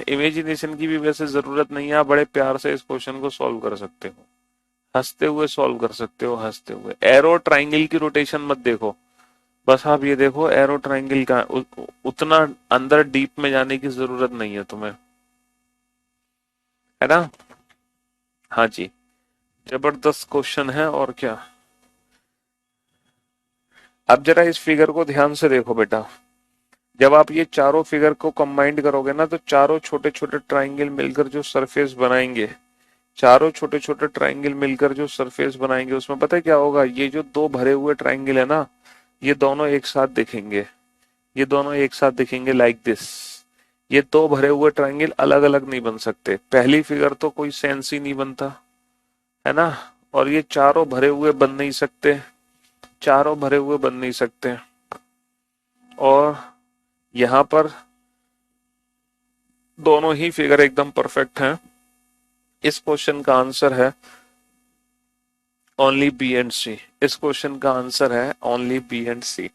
इमेजिनेशन की भी वैसे जरूरत नहीं है, आप बड़े प्यार से इस क्वेश्चन को सॉल्व कर सकते हो, हंसते हुए सॉल्व कर सकते हो, हंसते हुए। एरो ट्राइंगल की रोटेशन मत देखो, बस आप ये देखो एरो ट्राइंगल का। उतना अंदर डीप में जाने की जरूरत नहीं है तुम्हें, है ना। हाँ जी, जबरदस्त क्वेश्चन है और क्या। अब जरा इस फिगर को ध्यान से देखो बेटा। जब आप ये चारों फिगर को कंबाइंड करोगे ना तो चारों छोटे छोटे ट्राइंगल मिलकर जो सरफेस बनाएंगे, चारों छोटे छोटे ट्राइंगल मिलकर जो सरफेस बनाएंगे, उसमें पता है क्या होगा? ये जो दो भरे हुए ट्राइंगल है ना, ये दोनों एक साथ दिखेंगे, ये दोनों एक साथ दिखेंगे लाइक दिस। ये दो भरे हुए ट्राइंगल अलग अलग नहीं बन सकते, पहली फिगर तो कोई सेंस ही नहीं बनता, है ना। और ये चारों भरे हुए बन नहीं सकते, चारों भरे हुए बन नहीं सकते। और यहां पर दोनों ही फिगर एकदम परफेक्ट हैं। इस क्वेश्चन का आंसर है ओनली बी एंड सी। इस क्वेश्चन का आंसर है ओनली बी एंड सी।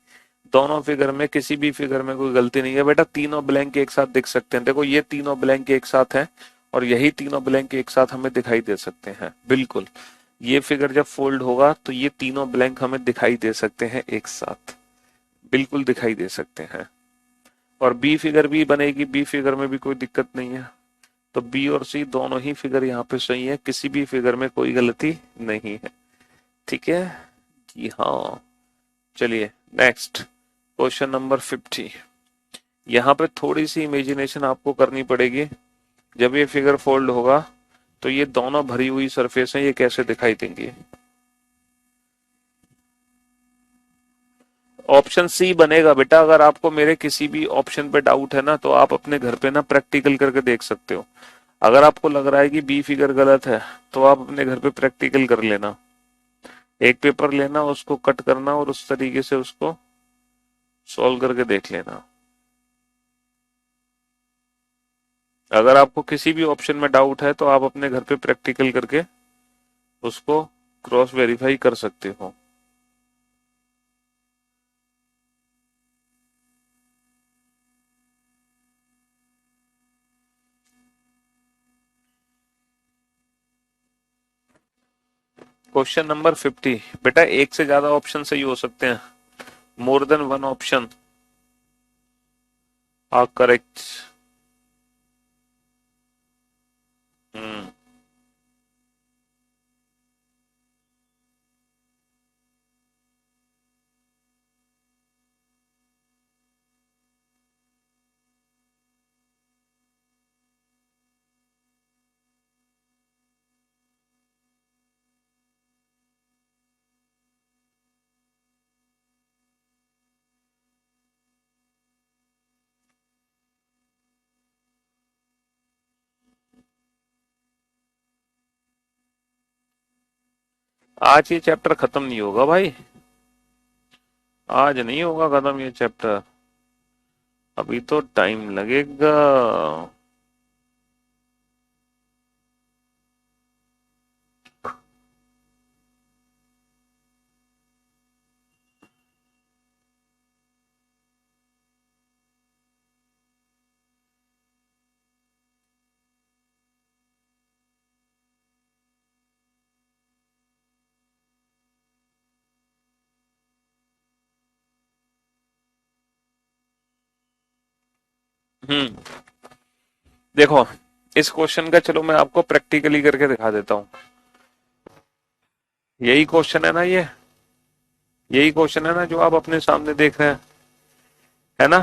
दोनों फिगर में, किसी भी फिगर में कोई गलती नहीं है बेटा। तीनों ब्लैंक एक साथ दिख सकते हैं। देखो ये तीनों ब्लैंक एक साथ हैं और यही तीनों ब्लैंक एक साथ हमें दिखाई दे सकते हैं। बिल्कुल, ये फिगर जब फोल्ड होगा तो ये तीनों ब्लैंक हमें दिखाई दे सकते हैं एक साथ, बिल्कुल दिखाई दे सकते हैं। और बी फिगर भी बनेगी, बी फिगर में भी कोई दिक्कत नहीं है। तो बी और सी दोनों ही फिगर यहाँ पे सही है, किसी भी फिगर में कोई गलती नहीं है। ठीक है जी हाँ। चलिए नेक्स्ट, क्वेश्चन नंबर 50। यहाँ पे थोड़ी सी इमेजिनेशन आपको करनी पड़ेगी। जब ये फिगर फोल्ड होगा तो ये दोनों भरी हुई सरफेस हैं, ये कैसे दिखाई देंगी। ऑप्शन सी बनेगा बेटा। अगर आपको मेरे किसी भी ऑप्शन पे डाउट है ना, तो आप अपने घर पे ना प्रैक्टिकल करके देख सकते हो। अगर आपको लग रहा है कि बी फिगर गलत है तो आप अपने घर पे प्रैक्टिकल कर लेना। एक पेपर लेना, उसको कट करना और उस तरीके से उसको सॉल्व करके देख लेना। अगर आपको किसी भी ऑप्शन में डाउट है तो आप अपने घर पे प्रैक्टिकल करके उसको क्रॉस वेरीफाई कर सकते हो। क्वेश्चन नंबर 50 बेटा, एक से ज्यादा ऑप्शन सही हो सकते हैं। More than one option are correct. हम्म आज ये चैप्टर खत्म नहीं होगा भाई। आज नहीं होगा खत्म ये चैप्टर, अभी तो टाइम लगेगा। हम्म देखो, इस क्वेश्चन का चलो मैं आपको प्रैक्टिकली करके दिखा देता हूँ। यही क्वेश्चन है ना ये, यही क्वेश्चन है ना जो आप अपने सामने देख रहे हैं, है ना।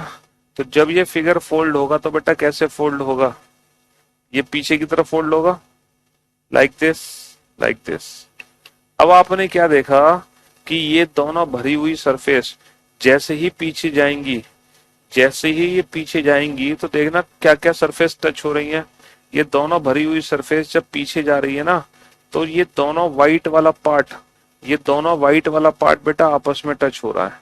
तो जब ये फिगर फोल्ड होगा तो बेटा कैसे फोल्ड होगा, ये पीछे की तरफ फोल्ड होगा, लाइक दिस, लाइक दिस। अब आपने क्या देखा कि ये दोनों भरी हुई सरफेस जैसे ही पीछे जाएंगी, जैसे ही ये पीछे जाएंगी तो देखना क्या क्या सरफेस टच हो रही है। ये दोनों भरी हुई सरफेस जब पीछे जा रही है ना, तो ये दोनों व्हाइट वाला पार्ट, ये दोनों व्हाइट वाला पार्ट बेटा आपस में टच हो रहा है।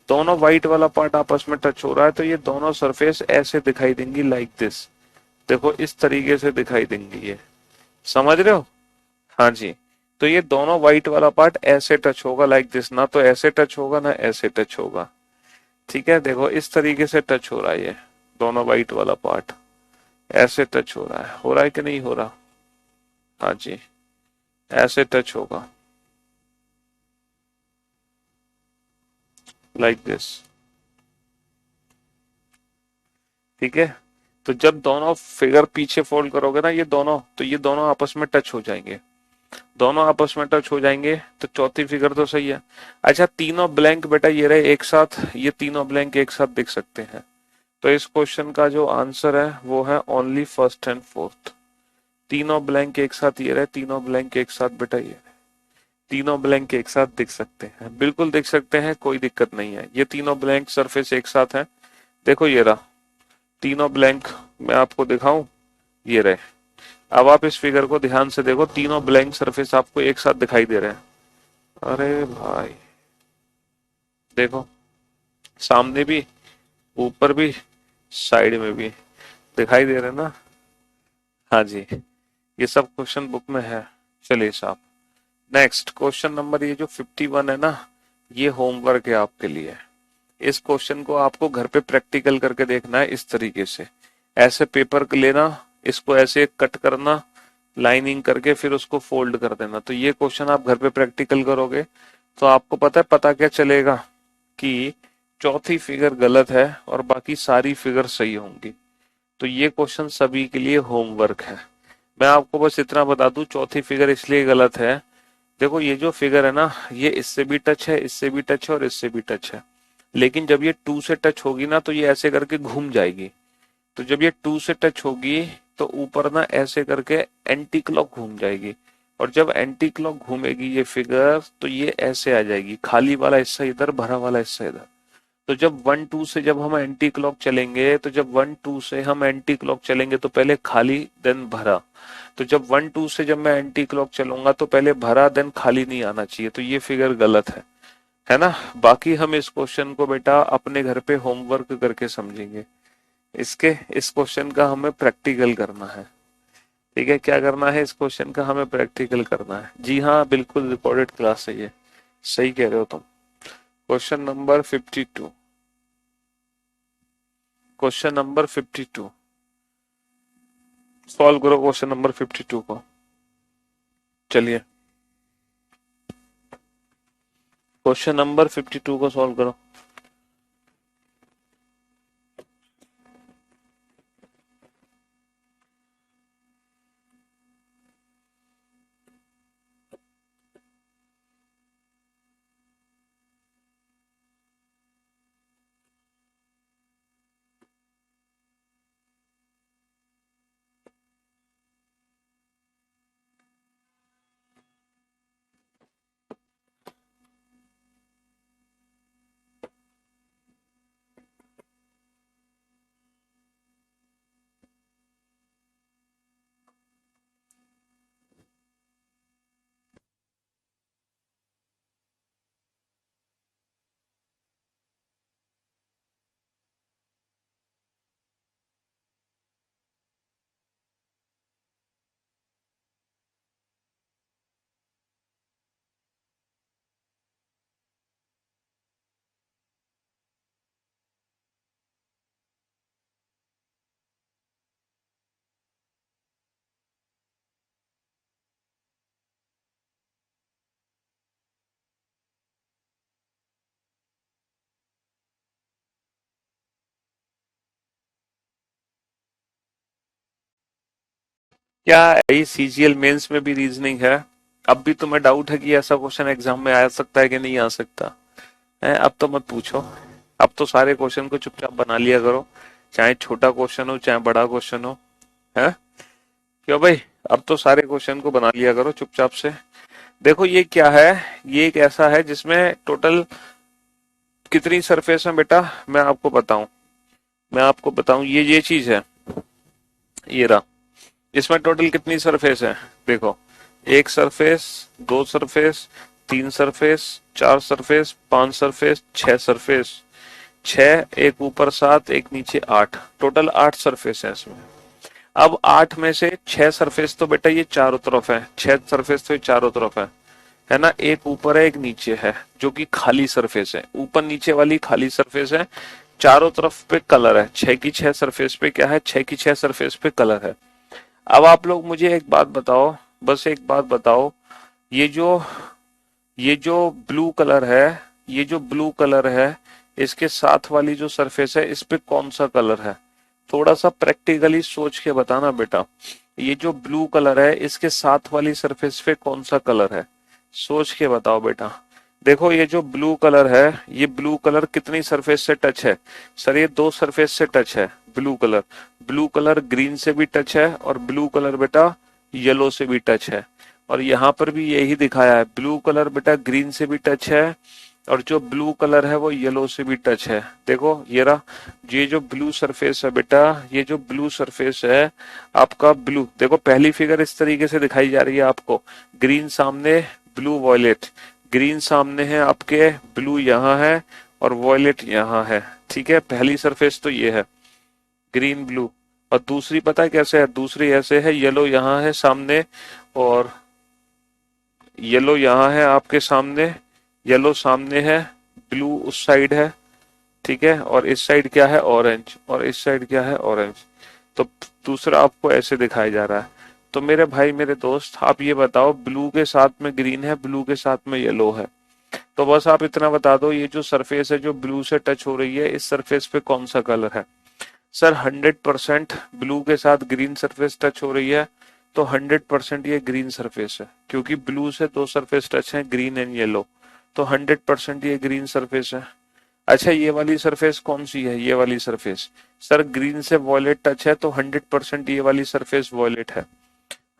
दोनों व्हाइट वाला पार्ट आपस में टच हो रहा है तो ये दोनों सरफेस ऐसे दिखाई देंगी, लाइक दिस। देखो इस तरीके से दिखाई देंगी ये, समझ रहे हो। हाँ जी। तो ये दोनों व्हाइट वाला पार्ट ऐसे टच होगा, लाइक दिस। ना तो ऐसे टच होगा ना ऐसे टच होगा। ठीक है, देखो इस तरीके से टच हो रहा है ये दोनों व्हाइट वाला पार्ट, ऐसे टच हो रहा है कि नहीं हो रहा। हाँ जी, ऐसे टच होगा, लाइक दिस। ठीक है, तो जब दोनों फिगर पीछे फोल्ड करोगे ना ये दोनों, तो ये दोनों आपस में टच हो जाएंगे। दोनों आपस में टच हो जाएंगे तो चौथी फिगर तो सही है। अच्छा, तीनों ब्लैंक बेटा ये रहे एक साथ, ये तीनों ब्लैंक एक साथ दिख सकते हैं। तो इस क्वेश्चन का जो आंसर है वो है ओनली फर्स्ट एंड फोर्थ। तीनों ब्लैंक एक साथ ये रहे, तीनों ब्लैंक एक साथ बेटा ये रहे, तीनों ब्लैंक एक साथ दिख सकते हैं, बिल्कुल दिख सकते हैं, कोई दिक्कत नहीं है। ये तीनों ब्लैंक सरफेस एक साथ हैं। देखो ये रहा तीनों ब्लैंक, मैं आपको दिखाऊं, ये रहे। अब आप इस फिगर को ध्यान से देखो, तीनों ब्लैंक सरफेस आपको एक साथ दिखाई दे रहे हैं। अरे भाई देखो, सामने भी, ऊपर भी, साइड में भी दिखाई दे रहे हैं ना। हाँ जी, ये सब क्वेश्चन बुक में है। चलिए साहब नेक्स्ट क्वेश्चन नंबर ये जो 51 है ना, ये होमवर्क है आपके लिए। इस क्वेश्चन को आपको घर पे प्रैक्टिकल करके देखना है। इस तरीके से ऐसे पेपर लेना, इसको ऐसे कट करना, लाइनिंग करके फिर उसको फोल्ड कर देना। तो ये क्वेश्चन आप घर पे प्रैक्टिकल करोगे तो आपको पता क्या चलेगा कि चौथी फिगर गलत है और बाकी सारी फिगर सही होंगी। तो ये क्वेश्चन सभी के लिए होमवर्क है। मैं आपको बस इतना बता दूं, चौथी फिगर इसलिए गलत है, देखो ये जो फिगर है ना, ये इससे भी टच है, इससे भी टच है और इससे भी टच है। लेकिन जब ये 2 से टच होगी ना तो ये ऐसे करके घूम जाएगी। तो जब ये 2 से टच होगी तो ऊपर ना ऐसे करके एंटी क्लॉक घूम जाएगी। और जब एंटी क्लॉक घूमेगी ये फिगर तो ये ऐसे आ जाएगी, खाली वाला हिस्सा इधर, भरा वाला हिस्सा इधर। तो जब 1 2 से जब हम एंटी क्लॉक चलेंगे, तो जब 1 2 से हम एंटी क्लॉक चलेंगे तो पहले खाली देन भरा। तो जब 1 2 से जब मैं एंटी क्लॉक चलूंगा तो पहले भरा देन खाली नहीं आना चाहिए। तो ये फिगर गलत है ना। बाकी हम इस क्वेश्चन को बेटा अपने घर पे होमवर्क करके समझेंगे। इस क्वेश्चन का हमें प्रैक्टिकल करना है। ठीक है, क्या करना है, इस क्वेश्चन का हमें प्रैक्टिकल करना है। जी हाँ, बिल्कुल रिकॉर्डेड क्लास है ये, सही कह रहे हो तुम। Question number 52, question number 52 solve करो क्वेश्चन नंबर 52 को। चलिए क्वेश्चन नंबर 52 को सॉल्व करो। क्या यही सीजीएल मेंस में भी रीजनिंग है? अब भी तुम्हें डाउट है कि ऐसा क्वेश्चन एग्जाम में आ सकता है कि नहीं आ सकता है? अब तो मत पूछो। अब तो सारे क्वेश्चन को चुपचाप बना लिया करो, चाहे छोटा क्वेश्चन हो चाहे बड़ा क्वेश्चन हो। है क्यों भाई? अब तो सारे क्वेश्चन को बना लिया करो चुपचाप से। देखो ये क्या है, ये एक ऐसा है जिसमें टोटल कितनी सरफेस है बेटा, मैं आपको बताऊं ये चीज है, ये रहा। इसमें टोटल कितनी सरफेस है? देखो, एक सरफेस, दो सरफेस, तीन सरफेस, चार सरफेस, पांच सरफेस, छह सरफेस। छह, एक ऊपर सात, एक नीचे आठ, टोटल 8 सरफेस है इसमें। अब 8 में से 6 सरफेस तो बेटा ये चारों तरफ है, 6 सरफेस तो ये चारों तरफ है ना। एक ऊपर है एक नीचे है जो कि खाली सरफेस है, ऊपर नीचे वाली खाली सरफेस है। चारों तरफ पे कलर है, 6 की 6 सरफेस पे क्या है, 6 की 6 सरफेस पे कलर है। अब आप लोग मुझे एक बात बताओ, बस एक बात बताओ, ये जो ये जो ब्लू कलर है, ये जो ब्लू कलर है, इसके साथ वाली जो सरफेस है इस पे कौन सा कलर है? थोड़ा सा प्रैक्टिकली सोच के बताना बेटा। ये जो ब्लू कलर है इसके साथ वाली सरफेस पे कौन सा कलर है? सोच के बताओ बेटा। देखो ये जो ब्लू कलर है, ये ब्लू कलर कितनी सरफेस से टच है? सर ये 2 सरफेस से टच है ब्लू कलर ग्रीन से भी टच है और ब्लू कलर बेटा येलो से भी टच है। और यहाँ पर भी यही दिखाया है, ब्लू कलर बेटा ग्रीन से भी टच है और जो ब्लू कलर है वो येलो से भी टच है। देखो ये रहा, ये जो ब्लू सरफेस है बेटा, ये जो ब्लू सरफेस है आपका ब्लू, देखो पहली फिगर इस तरीके से दिखाई जा रही है आपको, ग्रीन सामने, ब्लू वॉयलेट। ग्रीन सामने है आपके, ब्लू यहाँ है और वॉयलेट यहाँ है। ठीक है, पहली सरफेस तो ये है ग्रीन ब्लू। और दूसरी पता है कैसे है? दूसरी ऐसे है, येलो यहाँ है सामने और येलो यहाँ है आपके सामने, येलो सामने है, ब्लू उस साइड है, ठीक है, और इस साइड क्या है, ऑरेंज, और इस साइड क्या है, ऑरेंज। तो दूसरा आपको ऐसे दिखाया जा रहा है। तो मेरे भाई मेरे दोस्त, आप ये बताओ, ब्लू के साथ में ग्रीन है, ब्लू के साथ में येलो है, तो बस आप इतना बता दो, ये जो सरफेस है जो ब्लू से टच हो रही है, इस सरफेस पे कौन सा कलर है। सर 100% ब्लू के साथ ग्रीन सरफेस टच हो रही है, तो 100% ये ग्रीन सरफेस है, क्योंकि ब्लू से दो सरफेस टच हैं, ग्रीन एंड येलो, तो 100% ये ग्रीन सरफेस है। अच्छा, ये वाली सरफेस कौन सी है, ये वाली सरफेस, सर ग्रीन से वॉयलेट टच है, तो 100% ये वाली सरफेस वॉयलेट है,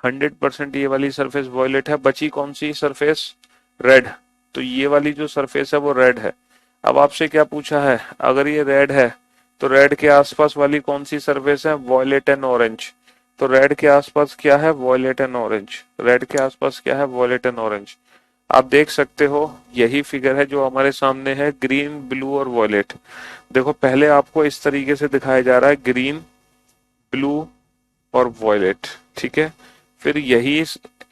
100% ये वाली सरफेस वॉयलेट है। बची कौन सी सरफेस, रेड, तो ये वाली जो सरफेस है वो रेड है। अब आपसे क्या पूछा है, अगर ये रेड है तो रेड के आसपास वाली कौन सी सरफेस है, वॉयलेट एंड ऑरेंज, तो रेड के आसपास क्या है, वॉयलेट एंड ऑरेंज, रेड के आसपास क्या है, वॉयलेट एंड ऑरेंज। आप देख सकते हो यही फिगर है जो हमारे सामने है, ग्रीन ब्लू और वॉयलेट। देखो पहले आपको इस तरीके से दिखाया जा रहा है, ग्रीन ब्लू और वॉयलेट, ठीक है। फिर यही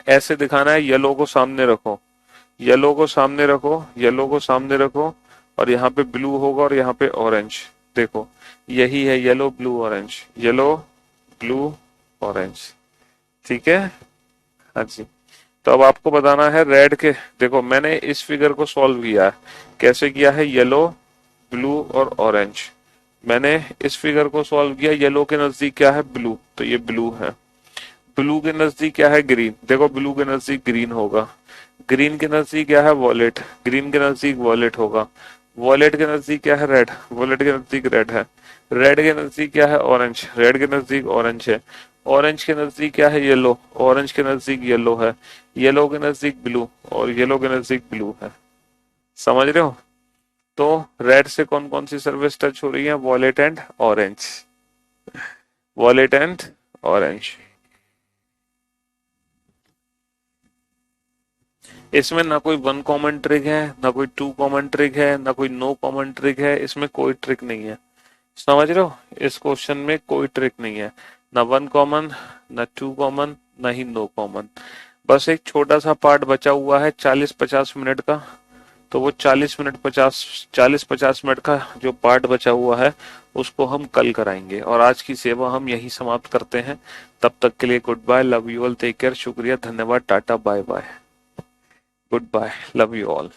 ऐसे दिखाना है, येलो को सामने रखो, येलो को सामने रखो, येलो को सामने रखो, और यहाँ पे ब्लू होगा और यहाँ पे ऑरेंज। देखो यही है yellow blue orange, yellow blue orange, ठीक है। हाँ जी। तो अब आपको बताना है रेड के, देखो मैंने इस फिगर को सॉल्व किया है, कैसे किया है, येलो ब्लू और ऑरेंज। मैंने इस फिगर को सॉल्व किया, येलो के नजदीक क्या है, ब्लू, तो ये ब्लू है। ब्लू के नजदीक क्या है, ग्रीन, देखो ब्लू के नजदीक ग्रीन होगा। ग्रीन के नजदीक क्या है, वॉलेट, ग्रीन के नजदीक वॉलेट होगा। वॉलेट के नजदीक क्या है, रेड, वॉलेट के नजदीक रेड है। रेड के नजदीक क्या है, ऑरेंज, रेड के नजदीक ऑरेंज है। ऑरेंज के नजदीक क्या है, येलो, ऑरेंज के नजदीक येलो है। येलो के नजदीक ब्लू, और येलो के नजदीक ब्लू है। समझ रहे हो। तो रेड से कौन कौन सी सर्विस टच हो रही है, wallet and orange, wallet and orange. इसमें ना कोई वन कॉमन ट्रिक है, ना कोई टू कॉमन ट्रिक है, ना कोई नो कॉमन ट्रिक है, इसमें कोई ट्रिक नहीं है। समझ रहे हो, इस क्वेश्चन में कोई ट्रिक नहीं है, ना वन कॉमन, ना टू कॉमन, ना ही नो कॉमन। बस एक छोटा सा पार्ट बचा हुआ है 40-50 मिनट का, तो वो 40-50 मिनट का जो पार्ट बचा हुआ है उसको हम कल कराएंगे, और आज की सेवा हम यही समाप्त करते हैं। तब तक के लिए good bye, love you all, take care, शुक्रिया, धन्यवाद, टाटा, bye bye, good bye, love you all.